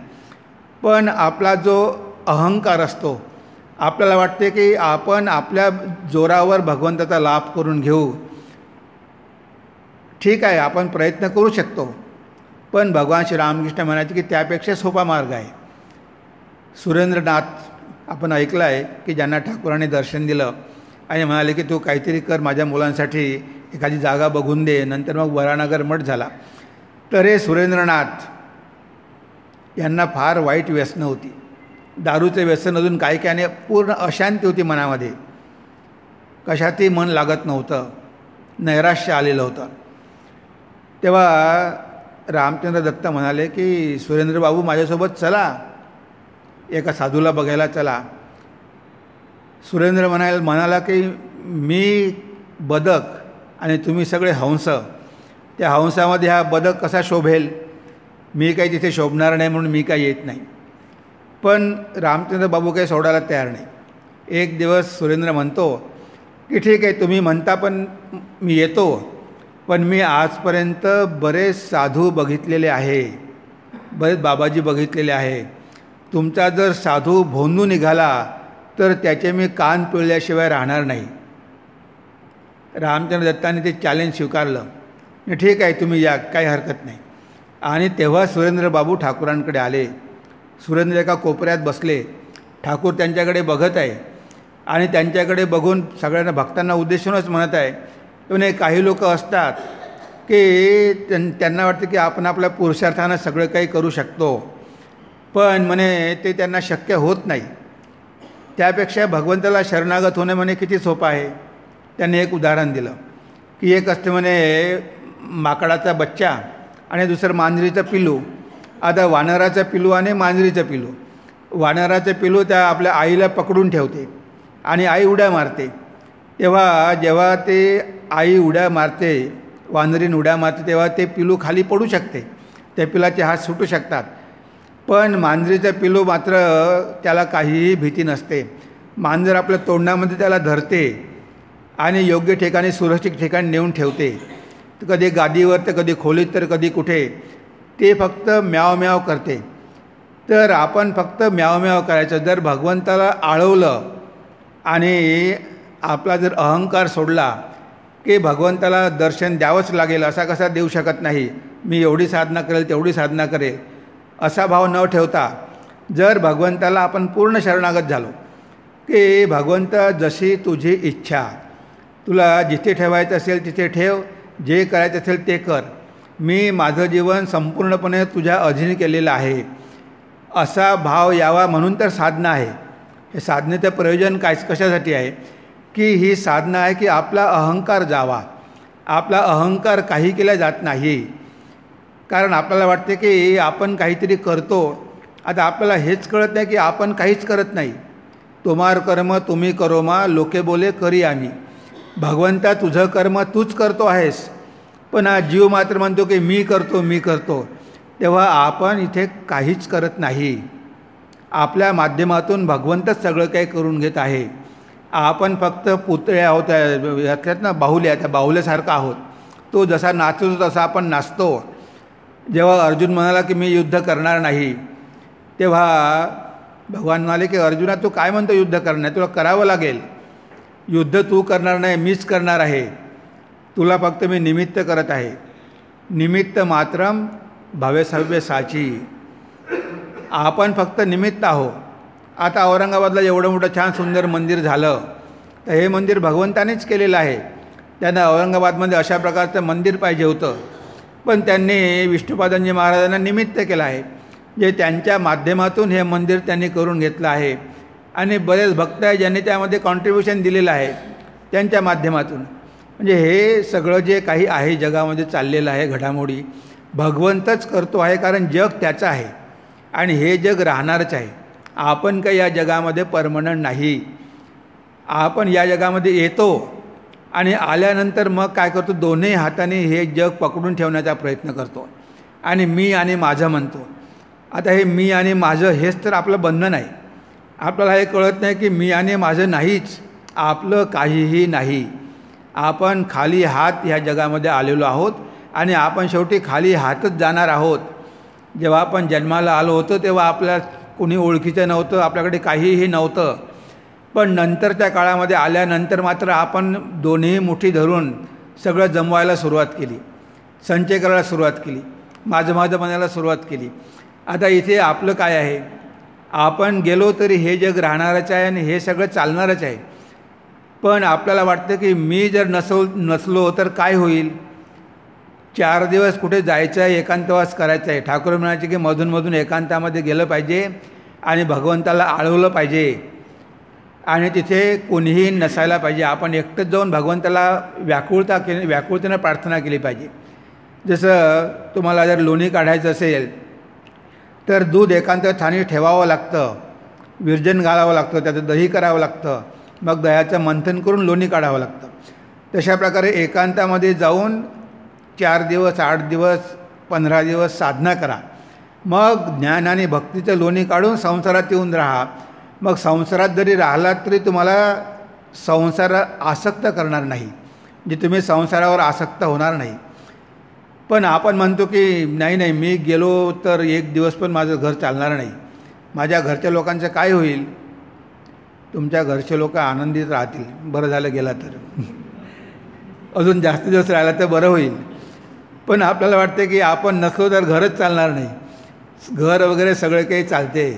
पण आपला जो अहंकार असतो, आपल्याला वाटते की आपण आपल्या जोरावर भगवंताचा लाभ करून घेऊ. ठीक आहे, आपण प्रयत्न करू शकतो, पण भगवान श्रीरामकृष्ण म्हणायचे की त्यापेक्षा सोपा मार्ग आहे. सुरेंद्रनाथ आपण ऐकलं आहे की ज्यांना ठाकूरांनी दर्शन दिलं आणि म्हणाले की तू काहीतरी कर, माझ्या मुलांसाठी एखादी जागा बघून दे. नंतर मग वरानगर मठ झाला. तर हे सुरेंद्रनाथ यांना फार वाईट व्यसनं होती. दारूचं व्यसन, अजून काही काही, पूर्ण अशांती होती मनामध्ये. कशातही मन लागत नव्हतं, नैराश्य आलेलं होतं. तेव्हा रामचंद्र दत्त म्हणाले की सुरेंद्र बाबू माझ्यासोबत चला, एका साधूला बघायला चला. सुरेंद्र म्हणाला की मी बदक आणि तुम्ही सगळे हंस, त्या हंसामध्ये हा बदक कसा शोभेल? मी काही तिथे शोभणार नाही म्हणून मी काही येत नाही. पण रामचंद्र बाबू काही सोडायला तयार नाही. एक दिवस सुरेंद्र म्हणतो की ठीक आहे, तुम्ही म्हणता पण मी येतो, पण मी आजपर्यंत बरेच साधू बघितलेले आहे, बरेच बाबाजी बघितलेले आहे. तुमचा जर साधू भोंदू निघाला तर त्याचे मी कान पिळल्याशिवाय राहणार नाही. रामचंद्र दत्ताने ते चॅलेंज स्वीकारलं. ठीक आहे, तुम्ही या, काही हरकत नाही. आणि तेव्हा सुरेंद्र बाबू ठाकूरांकडे आले. सुरेंद्र एका कोपऱ्यात बसले. ठाकूर त्यांच्याकडे बघत आहे आणि त्यांच्याकडे बघून सगळ्यांना भक्तांना उद्देशूनच म्हणत आहे. म्हणजे काही लोक असतात की त्यांना वाटतं की आपण आपल्या पुरुषार्थानं सगळं काही करू शकतो, पण म्हणे ते त्यांना शक्य होत नाही. त्यापेक्षा भगवंताला शरणागत होणे म्हणे किती सोपं आहे. त्यांनी एक उदाहरण दिलं की एक असते म्हणे माकडाचा बच्चा आणि दुसरं मांजरीचं पिलू. आता वानराचं पिलू आणि मांजरीचं पिलू. वानराचं पिलू त्या आपल्या आईला पकडून ठेवते आणि आई उड्या मारते. जेव्हा ते आई उड्या मारते, वानरीन उड्या मारते, तेव्हा ते पिलू खाली पडू शकते, त्या पिलाचे हात सुटू शकतात. पण मांजरीचं पिलू मात्र त्याला काहीही भीती नसते. मांजर आपल्या तोंडामध्ये त्याला धरते आणि योग्य ठिकाणी, सुरक्षित ठिकाणी नेऊन ठेवते. कधी गादीवर, तर कधी खोलीत, तर कधी कुठे. ते फक्त म्याव म्याव करते. तर आपण फक्त म्याव म्याव करायचं. जर भगवंताला आळवलं आणि आपला जर अहंकार सोडला की भगवंताला दर्शन द्यावंच लागेल, असा कसा देऊ शकत नाही, मी एवढी साधना करेल तेवढी साधना करेल, असा भाव न ठेवता जर भगवंताला आपण पूर्ण शरणागत झालो की भगवंत जशी तुझी इच्छा, तुला जिथे ठेवायचं असेल तिथे ठेव, जे करायचं असेल ते कर, मी माझं जीवन संपूर्णपणे तुझ्या अधीन केलेलं आहे, असा भाव यावा म्हणून तर साधना आहे. हे साधनेचं प्रयोजन कशासाठी आहे की ही साधना आहे की आपला अहंकार जावा. आपला अहंकार काही केला जात नाही. कारण आपल्याला वाटते की आपण काहीतरी करतो. आता आपल्याला हेच कळत नाही की आपण काहीच करत नाही. तुम्हार कर्म तुम्ही करो मा, लोके बोले करी आम्ही. भगवंता तुझं कर्म तूच करतो आहेस, पण हा जीव मात्र म्हणतो की मी करतो मी करतो. तेव्हा आपण इथे काहीच करत नाही. आपल्या माध्यमातून भगवंतच सगळं काही करून घेत आहे. आपण फक्त पुतळे आहोत, यातल्यात ना बाहुल्या, त्या बाहुल्यासारखा आहोत. तो जसा नाचतो तसा आपण नाचतो. जेव्हा अर्जुन म्हणाला की मी युद्ध करणार नाही, तेव्हा भगवान म्हणाले की अर्जुना तू काय म्हणतो युद्ध करणार, तुला करावं लागेल. युद्ध तू करणार नाही, मीच करणार आहे. तुला फक्त मी निमित्त करत आहे. निमित्त मात्रम भवेसव्य साची. आपण फक्त निमित्त आहो. आता औरंगाबादला एवढं मोठं छान सुंदर मंदिर झालं, तर हे मंदिर भगवंतानेच केलेलं आहे. त्यांना औरंगाबादमध्ये अशा प्रकारचं मंदिर पाहिजे होतं, पण त्यांनी विष्णुपादांजी महाराजांना निमित्त केलं आहे. जे त्यांच्या माध्यमातून हे मंदिर त्यांनी करून घेतलं आहे. आणि बरेच भक्त आहे ज्यांनी त्यामध्ये कॉन्ट्रीब्युशन दिलेलं आहे त्यांच्या माध्यमातून. म्हणजे हे सगळं जे काही आहे जगामध्ये चाललेलं आहे घडामोडी, भगवंतच करतो आहे. कारण जग त्याचं आहे आणि हे जग राहणारच आहे. आपण काही या जगामध्ये परमनंट नाही. आपण या जगामध्ये येतो आणि आल्यानंतर मग काय करतो, दोन्ही हाताने हे जग पकडून ठेवण्याचा प्रयत्न करतो आणि मी आणि माझं म्हणतो. आता हे मी आणि माझं हेच तर आपलं बंधन आहे. आपल्याला हे कळत नाही की मी आणि माझं नाहीच, आपलं काहीही नाही. आपण खाली हात ह्या जगामध्ये आलेलो आहोत आणि आपण शेवटी खाली हातच जाणार आहोत. जेव्हा आपण जन्माला आलो होतो तेव्हा आपल्या कोणी ओळखीचं नव्हतं, आपल्याकडे काहीही नव्हतं. पण नंतरच्या काळामध्ये आल्यानंतर मात्र आपण दोन्ही मुठी धरून सगळं जमवायला सुरुवात केली, संचय करायला सुरुवात केली, माझं माझं म्हणायला सुरुवात केली. आता इथे आपलं काय आहे, आपण गेलो तरी हे जग राहणारच आहे आणि हे सगळं चालणारच आहे. पण आपल्याला वाटतं की मी जर नसलो तर काय होईल. 4 दिवस कुठे जायचं आहे, एकांतवास करायचा आहे. ठाकूर म्हणायचे की मधून एकांतामध्ये गेलं पाहिजे आणि भगवंताला आळवलं पाहिजे आणि तिथे कोणीही नसायला पाहिजे. आपण एकटंच जाऊन भगवंताला व्याकुळतेनं प्रार्थना केली पाहिजे. जसं तुम्हाला जर लोणी काढायचं असेल तर दूध एकांत ठाणी ठेवावं लागतं, विरजन घालावं लागतं, त्याचं दही करावं लागतं, मग दह्याचं मंथन करून लोणी काढावं लागतं. तशा प्रकारे एकांतामध्ये जाऊन 4 दिवस 8 दिवस 15 दिवस साधना करा. मग ज्ञान आणि भक्तीचं लोणी काढून संसारात येऊन राहा. मग संसारात जरी राहिलात तरी तुम्हाला संसार आसक्त करणार नाही, म्हणजे तुम्ही संसारावर आसक्त होणार नाही. पण आपण म्हणतो की नाही मी गेलो तर 1 दिवस पण माझं घर चालणार नाही, माझ्या घरच्या लोकांचं काय होईल. तुमच्या घरचे लोक आनंदित राहतील, बरं झालं गेला तर. अजून जास्त दिवस राहिला तर बरं होईल. पण आपल्याला वाटते की आपण नसलो तर घरच चालणार नाही. घर वगैरे सगळे काही चालते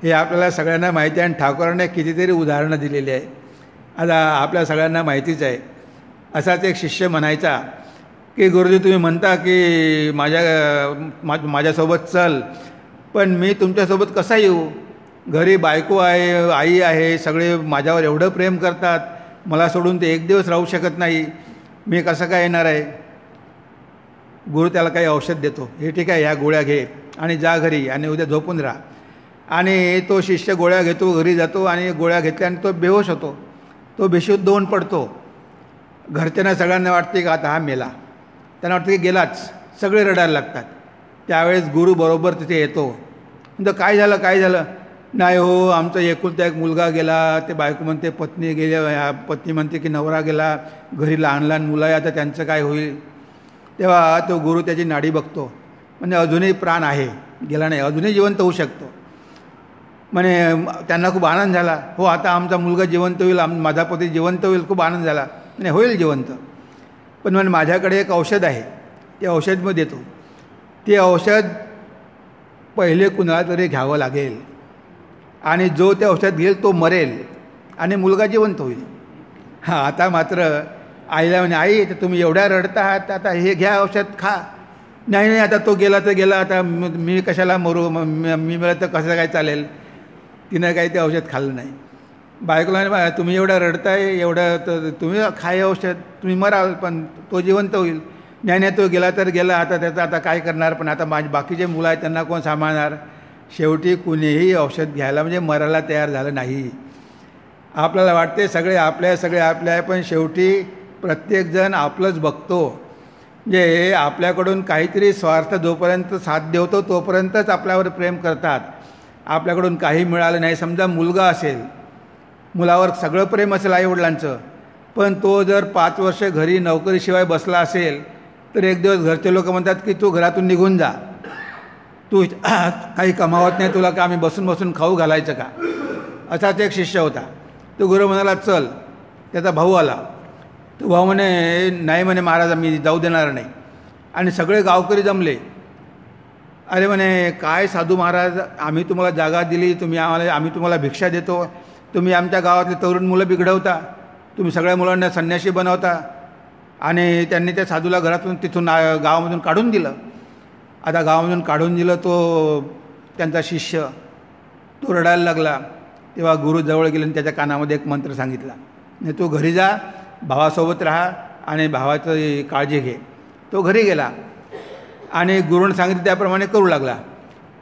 हे आपल्याला सगळ्यांना माहिती आहे आणि ठाकूरांनी कितीतरी उदाहरणं दिलेली आहे. आता आपल्या सगळ्यांना माहितीच आहे. असाच एक शिष्य म्हणायचा की गुरुजी तुम्ही म्हणता की माझ्यासोबत चल, पण मी तुमच्यासोबत कसा येऊ. घरी बायको आहे, आई आहे, सगळे माझ्यावर एवढं प्रेम करतात, मला सोडून ते 1 दिवस राहू शकत नाही, मी कसं काय येणार आहे. गुरु त्याला काही औषध देतो, हे ठीक आहे ह्या गोळ्या घे आणि जा घरी आणि उद्या झोपून राहा. आणि तो शिष्य गोळ्या घेतो, घरी जातो आणि गोळ्या घेतल्याने तो बेहोश होतो, तो बेशुद्ध होऊन पडतो. घरच्यांना सगळ्यांना वाटते की आता हा मेला, त्यांना वाटतं की गेलाच, सगळे रडायला लागतात. त्यावेळेस गुरु बरोबर तिथे येतो. म्हणजे काय झालं. नाही हो, आमचा एकुलता एक मुलगा गेला. ते बायको म्हणते पत्नी गेल्या, पत्नी म्हणते की नवरा गेला, घरी लहान मुलं आहे, आता त्यांचं काय होईल. तेव्हा तो गुरु त्याची नाडी बघतो, म्हणजे अजूनही प्राण आहे, गेला नाही, अजूनही जिवंत होऊ शकतो. म्हणे त्यांना खूप आनंद झाला. हो आता आमचा मुलगा जिवंत होईल, माझा पती जिवंत होईल, खूप आनंद झाला. नाही होईल जिवंत, पण म्हणे माझ्याकडे एक औषध आहे, ते औषध मी देतो. ते औषध पहिले कुणाला तरी घ्यावं लागेल आणि जो ते औषध घेईल तो मरेल आणि मुलगा जिवंत होईल. आता मात्र आईला म्हणे आई तर तुम्ही एवढ्या रडता आहात, आता हे घ्या औषध खा. नाही आता तो गेला तर गेला, आता मी कशाला मरू, मी मिळत तर कसं काय चालेल. तिनं काही ते औषध खाल्लं नाही. बायकोला तुम्ही एवढं रडताय, एवढं तर तुम्ही खाय औषध, तुम्ही मराल, पण तो जिवंत होईल. नाही तो गेला तर गेला, आता त्याचं आता काय करणार, पण आता माझे बाकीचे मुलं आहेत त्यांना कोण सांभाळणार. शेवटी कुणीही औषध घ्यायला म्हणजे मरायला तयार झालं नाही. आपल्याला वाटते सगळे आपल्या, पण शेवटी प्रत्येकजण आपलंच बघतो. म्हणजे आपल्याकडून काहीतरी स्वार्थ जोपर्यंत साध्य होतो तोपर्यंतच आपल्यावर प्रेम करतात. आपल्याकडून काही मिळालं नाही, समजा मुलगा असेल, मुलावर सगळं प्रेम असेल आईवडिलांचं, पण तो जर 5 वर्ष घरी नोकरीशिवाय बसला असेल तर एक दिवस घरचे लोक म्हणतात की तू घरातून निघून जा, तू काही कमावत नाही, तुला का आम्ही बसून बसून खाऊ घालायचं का. असाच एक शिष्य होता. तो गुरु म्हणाला चल. त्याचा भाऊ आला. तो भाऊ म्हणे नाही म्हणे महाराज मी जाऊ देणार नाही. आणि सगळे गावकरी जमले. अरे म्हणे काय साधू महाराज, आम्ही तुम्हाला जागा दिली, आम्ही तुम्हाला भिक्षा देतो, तुम्ही आमच्या गावातले तरुण मुलं बिघडवता, तुम्ही सगळ्या मुलांना संन्यासी बनवता. आणि त्यांनी त्या साधूला घरातून तिथून गावामधून काढून दिलं. आता गावामधून काढून दिलं, तो त्यांचा शिष्य तो रडायला लागला. तेव्हा गुरु जवळ गेले आणि त्याच्या कानामध्ये एक मंत्र सांगितला, नाही तू घरी जा, भावासोबत राहा आणि भावाची काळजी घे. तो घरी गेला आणि गुरुने सांगितलं त्याप्रमाणे करू लागला.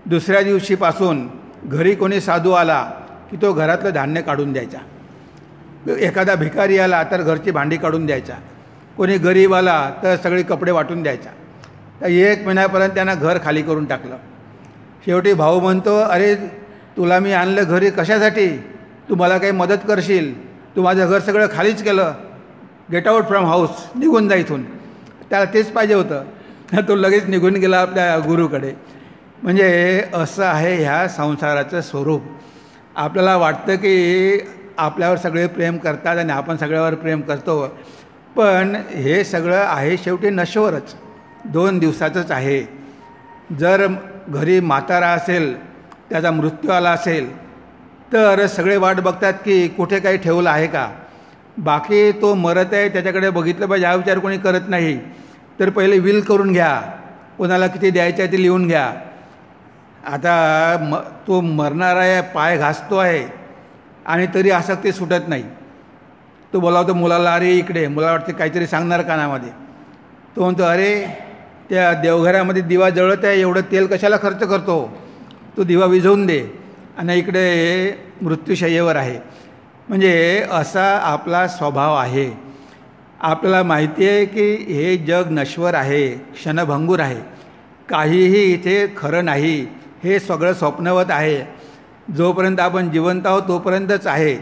दुसऱ्या दिवशीपासून घरी कोणी साधू आला की तो घरातलं धान्य काढून द्यायचा. एखादा भिकारी आला तर घरची भांडी काढून द्यायचा. कोणी गरीब आला तर सगळे कपडे वाटून द्यायचा. तर 1 महिन्यापर्यंत त्यांना घर खाली करून टाकलं. शेवटी भाऊ म्हणतो, अरे तुला मी आणलं घरी कशासाठी, तू मला काही मदत करशील, तू माझं घर सगळं खालीच केलं, गेट आऊट फ्रॉम हाऊस, निघून जा इथून. त्याला तेच पाहिजे होतं. तो लगेच निघून गेला आपल्या गुरुकडे. म्हणजे असं आहे ह्या संसाराचं स्वरूप. आपल्याला वाटतं की आपल्यावर सगळे प्रेम करतात आणि आपण सगळ्यावर प्रेम करतो, पण हे सगळं आहे शेवटी नश्वरच, 2 दिवसाचंच आहे. जर घरी म्हातारा असेल, त्याचा मृत्यू आला असेल तर सगळे वाट बघतात की कुठे काही ठेवलं आहे का. बाकी तो मरत आहे त्याच्याकडे बघितलं पाहिजे हा विचार कोणी करत नाही. तर पहिले विल करून घ्या, कोणाला किती द्यायचं आहे ते लिहून घ्या. आता तो मरणार आहे, पाय घासतो आहे आणि तरी आसक्ती सुटत नाही. तो बोलावतो मुलाला, अरे इकडे, मुला वाटते काहीतरी सांगणार कानामध्ये. तो म्हणतो, अरे त्या देवघरामध्ये दिवा जळत आहे, एवढं तेल कशाला खर्च करतो, तो दिवा विझवून दे. आणि इकडे मृत्यूशय्येवर आहे. म्हणजे असा आपला स्वभाव आहे. आपल्याला माहिती आहे की हे जग नश्वर आहे, क्षणभंगूर आहे, काहीही इथे खरं नाही, हे सगळं स्वप्नवत आहे. जोपर्यंत आपण जिवंत आहोत तोपर्यंतच आहे.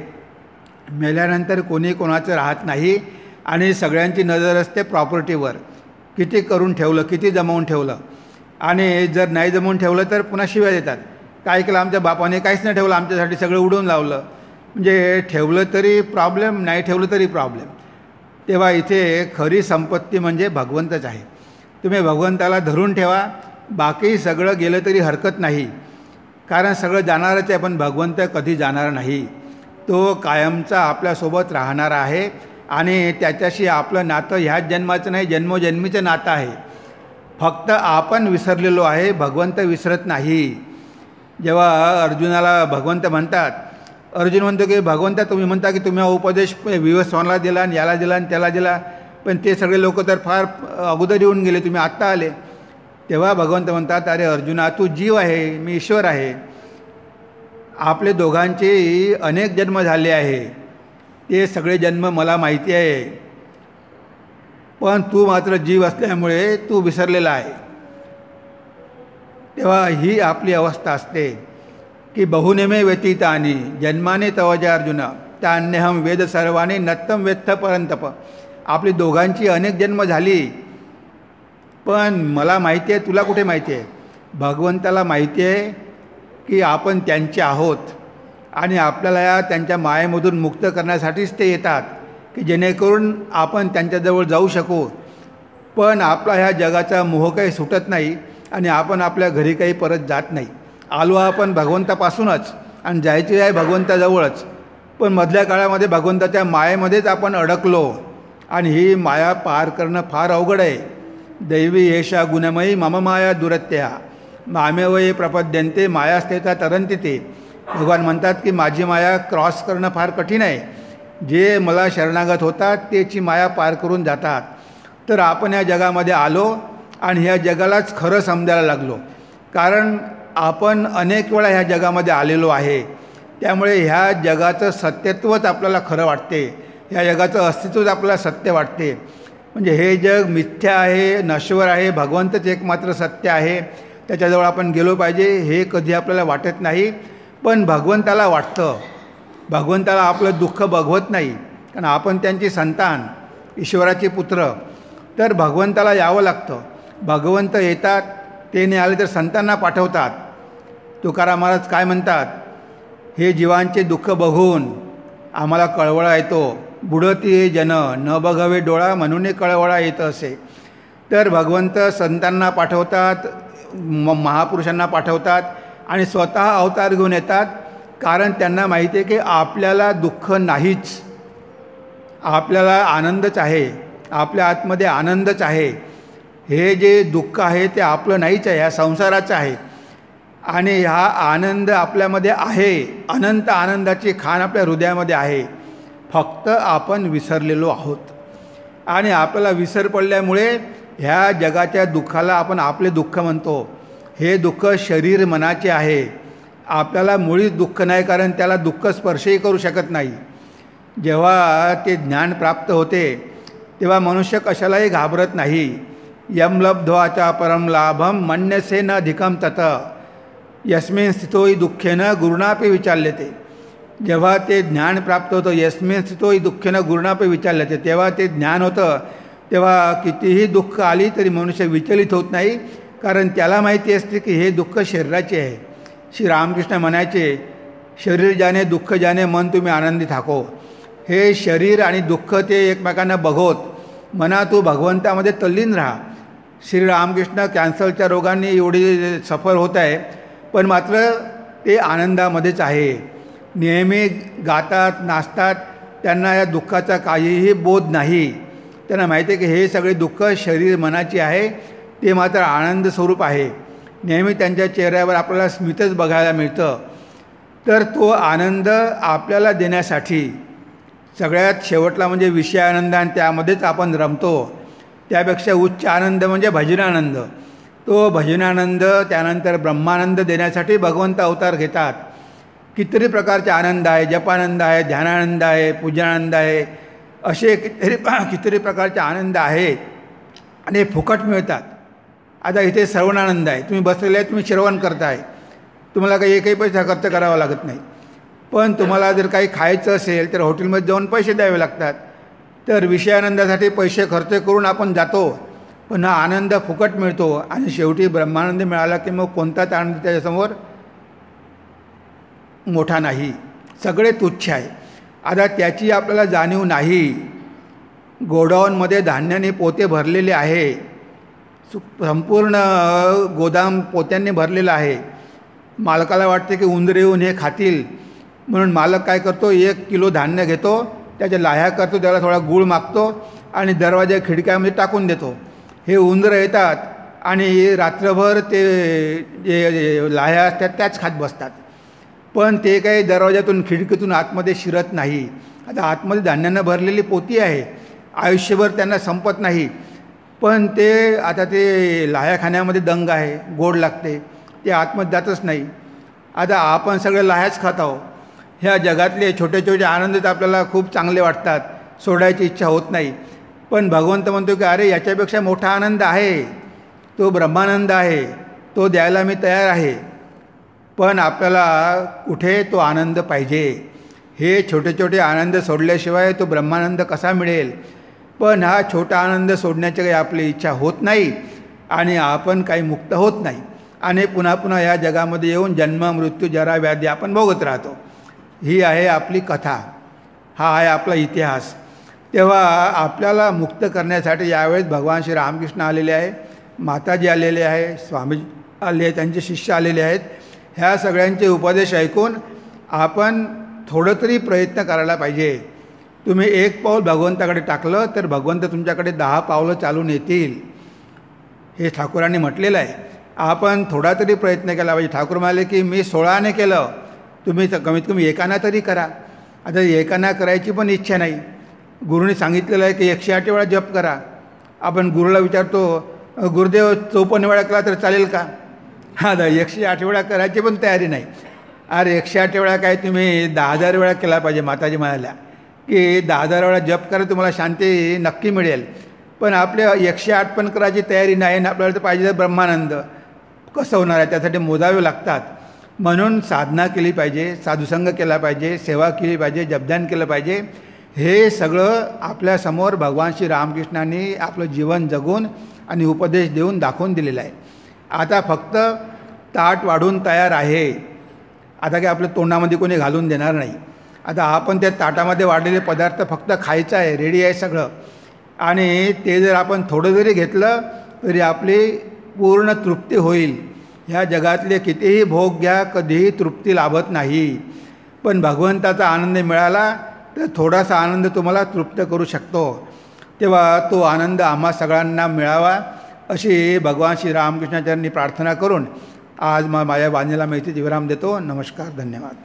मेल्यानंतर कोणी कोणाचं राहत नाही आणि सगळ्यांची नजर असते प्रॉपर्टीवर. किती करून ठेवलं, किती जमवून ठेवलं, आणि जर नाही जमवून ठेवलं तर पुन्हा शिव्या देतात. काय केलं आमच्या बापाने, काहीच नाही ठेवलं आमच्यासाठी, सगळं उडवून लावलं. म्हणजे ठेवलं तरी प्रॉब्लेम, नाही ठेवलं तरी प्रॉब्लेम. तेव्हा इथे खरी संपत्ती म्हणजे भगवंतच आहे. तुम्ही भगवंताला धरून ठेवा, बाकी सगळं गेलं तरी हरकत नाही, कारण सगळं जाणारच आहे, पण भगवंत कधी जाणार नाही. तो कायमचा आपल्यासोबत राहणारा आहे आणि त्याच्याशी आपलं नातं ह्याच जन्माचं नाही, जन्मोजन्मीचं नातं आहे. फक्त आपण विसरलेलो आहे, भगवंत विसरत नाही. जेव्हा अर्जुनाला भगवंत म्हणतात, अर्जुन म्हणतो की भगवंता तुम्ही म्हणता की तुम्ही उपदेश विवस्वानाला दिला आणि याला दिला आणि त्याला दिला, पण ते सगळे लोक तर फार अगोदर येऊन गेले, तुम्ही आत्ता आले. तेव्हा भगवंत म्हणतात, अरे अर्जुना तू जीव आहे, मी ईश्वर आहे. आपले दोघांचे अनेक जन्म झाले आहे, ते सगळे जन्म मला माहिती आहे, पण तू मात्र जीव असल्यामुळे तू विसरलेला आहे. तेव्हा ही आपली अवस्था असते की बहुनेमे व्यतीतानी जन्माने तवजा अर्जुन त्यान्यहम वेद सर्वाने नत्तम वेत्थ परंतप. आपली दोघांची अनेक जन्म झाली, पण मला माहिती आहे, तुला कुठे माहिती आहे. भगवंताला माहिती आहे की आपण त्यांचे आहोत आणि आपल्याला त्यांच्या मायेमधून मुक्त करण्यासाठीच ते येतात की जेणेकरून आपण त्यांच्याजवळ जाऊ शकू. पण आपला ह्या जगाचा मोह काही सुटत नाही आणि आपण आपल्या घरी काही परत जात नाही. आलो आपण भगवंतापासूनच आणि जायचे आहे भगवंताजवळच, पण मधल्या काळामध्ये भगवंताच्या मायेमध्येच आपण अडकलो आणि ही माया पार करणं फार अवघड आहे. दैवी येशा गुणमयी मम माया दुरत्या मामेवये प्रपद्यन्ते मायास्तेचा तरंती ते. भगवान म्हणतात की माझी माया क्रॉस करणं फार कठीण आहे, जे मला शरणागत होतात त्याची माया पार करून जातात. तर आपण या जगामध्ये आलो आणि ह्या जगालाच खरं समजायला लागलो, कारण आपण अनेक वेळा ह्या जगामध्ये आलेलो आहे. त्यामुळे ह्या जगाचं सत्यत्वच आपल्याला खरं वाटते, ह्या जगाचं अस्तित्वच आपल्याला सत्य वाटते. म्हणजे हे जग मिथ्या आहे, नश्वर आहे, भगवंतच एकमात्र सत्य आहे, त्याच्याजवळ आपण गेलो पाहिजे हे कधी आपल्याला वाटत नाही. पण भगवंताला वाटतं, भगवंताला आपलं दुःख बघवत नाही, कारण आपण त्यांची संतान, ईश्वराचे पुत्र. तर भगवंताला यावं लागतं. भगवंत येतात, ते नाही आले तर संतांना पाठवतात. तुकाराम महाराज काय म्हणतात, हे जीवांचे दुःख बघून आम्हाला कळवळा येतो, बुडती हे जन न बघावे डोळा म्हणून कळवळा येत असे. तर भगवंत संतांना पाठवतात, महापुरुषांना पाठवतात आणि स्वतः अवतार घेऊन येतात, कारण त्यांना माहिती आहे की आपल्याला दुःख नाहीच, आपल्याला आनंदच आहे, आपल्या आतमध्ये आनंदच आहे. हे जे दुःख आहे ते आपलं नाहीच आहे, ह्या संसाराचं आहे. आणि हा आनंद आपल्यामध्ये आहे, अनंत आनंदाची खाण आपल्या हृदयामध्ये आहे, फक्त आपण विसरलेलो आहोत. आणि आपल्याला विसर पडल्यामुळे ह्या जगाच्या दुःखाला आपण आपले दुःख म्हणतो. हे दुःख शरीर मनाचे आहे, आपल्याला मुळीच दुःख नाही, कारण त्याला दुःख स्पर्शही करू शकत नाही. जेव्हा ते ज्ञान प्राप्त होते तेव्हा मनुष्य कशालाही घाबरत नाही. यम लब्ध्वाचा परम लाभम मन्यसे न अधिकम तत यस्मिन स्थितोही दुःखेनं गुरुणापे विचारले. जेव्हा ते ज्ञान प्राप्त होतं, यस्मिन स्थितोही दुःखेनं गुरुणापे विचारले, तेव्हा ते ज्ञान होतं. तेव्हा कितीही दुःख आली तरी मनुष्य विचलित होत नाही, कारण त्याला माहिती असते की हे दुःख शरीराचे आहे. श्री रामकृष्ण म्हणायचे, शरीर जाणे दुःख जाणे मन तुम्ही आनंदी थाको. हे शरीर आणि दुःख ते एकमेकांना बघवत म्हणा तू भगवंतामध्ये तल्लीन राहा. श्री रामकृष्ण कॅन्सरच्या रोगांनी एवढी सफर होत आहे, पण मात्र ते आनंदामध्येच आहे. नेहमी गातात, नाचतात, त्यांना या दुःखाचा काहीही बोध नाही. त्यांना माहिती आहे की हे सगळे दुःख शरीर मनाची आहे, ते मात्र आनंद स्वरूप आहे. नेहमी त्यांच्या चेहऱ्यावर आपल्याला स्मितच बघायला मिळतं. तर तो आनंद आपल्याला देण्यासाठी सगळ्यात शेवटला म्हणजे विषयानंद, आणि त्यामध्येच आपण रमतो. त्यापेक्षा उच्च आनंद म्हणजे भजनानंद. तो भजनानंद, त्यानंतर ब्रह्मानंद देण्यासाठी भगवंत अवतार घेतात. कितीतरी प्रकारचे आनंद आहे, जपानंद आहे, ध्यानानंद आहे, पूजनानंद आहे, असे कितीतरी प्रकारचे आनंद आहेत आणि फुकट मिळतात. आता इथे श्रवणानंद आहे, तुम्ही बसलेले आहे, तुम्ही श्रवण करताय, तुम्हाला काही एकही पैसा खर्च करावा लागत नाही. पण तुम्हाला जर काही खायचं असेल तर हॉटेलमध्ये जाऊन पैसे द्यावे लागतात. तर विषयानंदासाठी पैसे खर्च करून आपण जातो, पण हा आनंद फुकट मिळतो. आणि शेवटी ब्रह्मानंद मिळाला की मग कोणताच आनंद त्याच्यासमोर मोठा नाही, सगळे तुच्छ आहे. आता त्याची आपल्याला जाणीव नाही. गोडाऊनमध्ये धान्याने पोते भरलेले आहे, संपूर्ण गोदाम पोत्यांनी भरलेलं आहे. मालकाला वाटते की उंदरे येऊन हे खातील, म्हणून मालक काय करतो, 1 किलो धान्य घेतो, त्याच्या लाह्या करतो, त्याला थोडा गूळ मागतो आणि दरवाजा खिडक्यामध्ये टाकून देतो. हे उंदरं येतात आणि रात्रभर ते जे लाह्या असतात त्याच खात बसतात. पण ते काही दरवाजातून खिडकीतून आतमध्ये शिरत नाही. आता आतमध्ये धान्यानं भरलेली पोती आहे, आयुष्यभर त्यांना संपत नाही. पण ते आता ते लाह्या खाण्यामध्ये दंग आहे, गोड लागते, ते आतमध्ये जातच नाही. आता आपण सगळे लाह्याच खात आहोत. ह्या जगातले छोटे छोटे आनंदच आपल्याला खूप चांगले वाटतात, सोडायची इच्छा होत नाही. पण भगवंत म्हणतो की अरे याच्यापेक्षा मोठा आनंद आहे, तो ब्रह्मानंद आहे, तो द्यायला मी तयार आहे. पण आपल्याला कुठे तो आनंद पाहिजे. हे छोटे छोटे आनंद सोडल्याशिवाय तो ब्रह्मानंद कसा मिळेल. पण हा छोटा आनंद सोडण्याची काही आपली इच्छा होत नाही आणि आपण काही मुक्त होत नाही. आणि पुन्हा पुन्हा ह्या जगामध्ये येऊन जन्म मृत्यू जरा व्याधी आपण भोगत राहतो. ही आहे आपली कथा, हा आहे आपला इतिहास. तेव्हा आपल्याला मुक्त करण्यासाठी यावेळेस भगवान श्री रामकृष्ण आलेले आहे, माताजी आलेले आहे, स्वामी आले आहेत, त्यांचे शिष्य आलेले आहेत. ह्या सगळ्यांचे उपदेश ऐकून आपण थोडं तरी प्रयत्न करायला पाहिजे. तुम्ही 1 पाऊल भगवंताकडे टाकलं तर भगवंत तुमच्याकडे 10 पावलं चालून येतील, हे ठाकूरांनी म्हटलेलं आहे. आपण थोडा तरी प्रयत्न केला पाहिजे. ठाकूर म्हणाले की मी 16ने केलं, तुम्ही तर कमीत कमी एकाना तरी करा. आता एकाना करायची पण इच्छा नाही. गुरुने सांगितलेलं आहे की 108 वेळा जप करा. आपण गुरुला विचारतो, गुरुदेव 54 वेळा केला तर चालेल का? हा 108 वेळा करायची पण तयारी नाही. अरे 108 वेळा काय, तुम्ही 10,000 वेळा केला पाहिजे. माताजी म्हणाल्या की 10,000 वेळा जप करा, तुम्हाला शांती नक्की मिळेल. पण आपल्या 108 पण करायची तयारी नाही आणि आपल्याला तर पाहिजे ब्रह्मानंद. कसं होणार आहे? त्यासाठी मोजावे लागतात. म्हणून साधना केली पाहिजे, साधुसंग केला पाहिजे, सेवा केली पाहिजे, जपध्यान केलं पाहिजे. हे सगळं आपल्यासमोर भगवान श्री रामकृष्णांनी आपलं जीवन जगून आणि उपदेश देऊन दाखवून दिलेला आहे. आता फक्त ताट वाढून तयार आहे. आता काय आपल्या तोंडामध्ये कोणी घालून देणार नाही. आता आपण त्या ताटामध्ये वाढलेले पदार्थ फक्त खायचं आहे, रेडी आहे सगळं. आणि ते जर आपण थोडं जरी घेतलं तरी आपली पूर्ण तृप्ती होईल. ह्या जगातले कितीही भोग घ्या, कधीही तृप्ती लाभत नाही. पण भगवंताचा आनंद मिळाला तर थोडासा आनंद तुम्हाला तृप्त करू शकतो. तेव्हा तो आनंद आम्हा सगळ्यांना मिळावा अशी भगवान श्री रामकृष्णाचरणी प्रार्थना करून आज माझ्या वाणीला मी इथे विराम देतो. नमस्कार, धन्यवाद.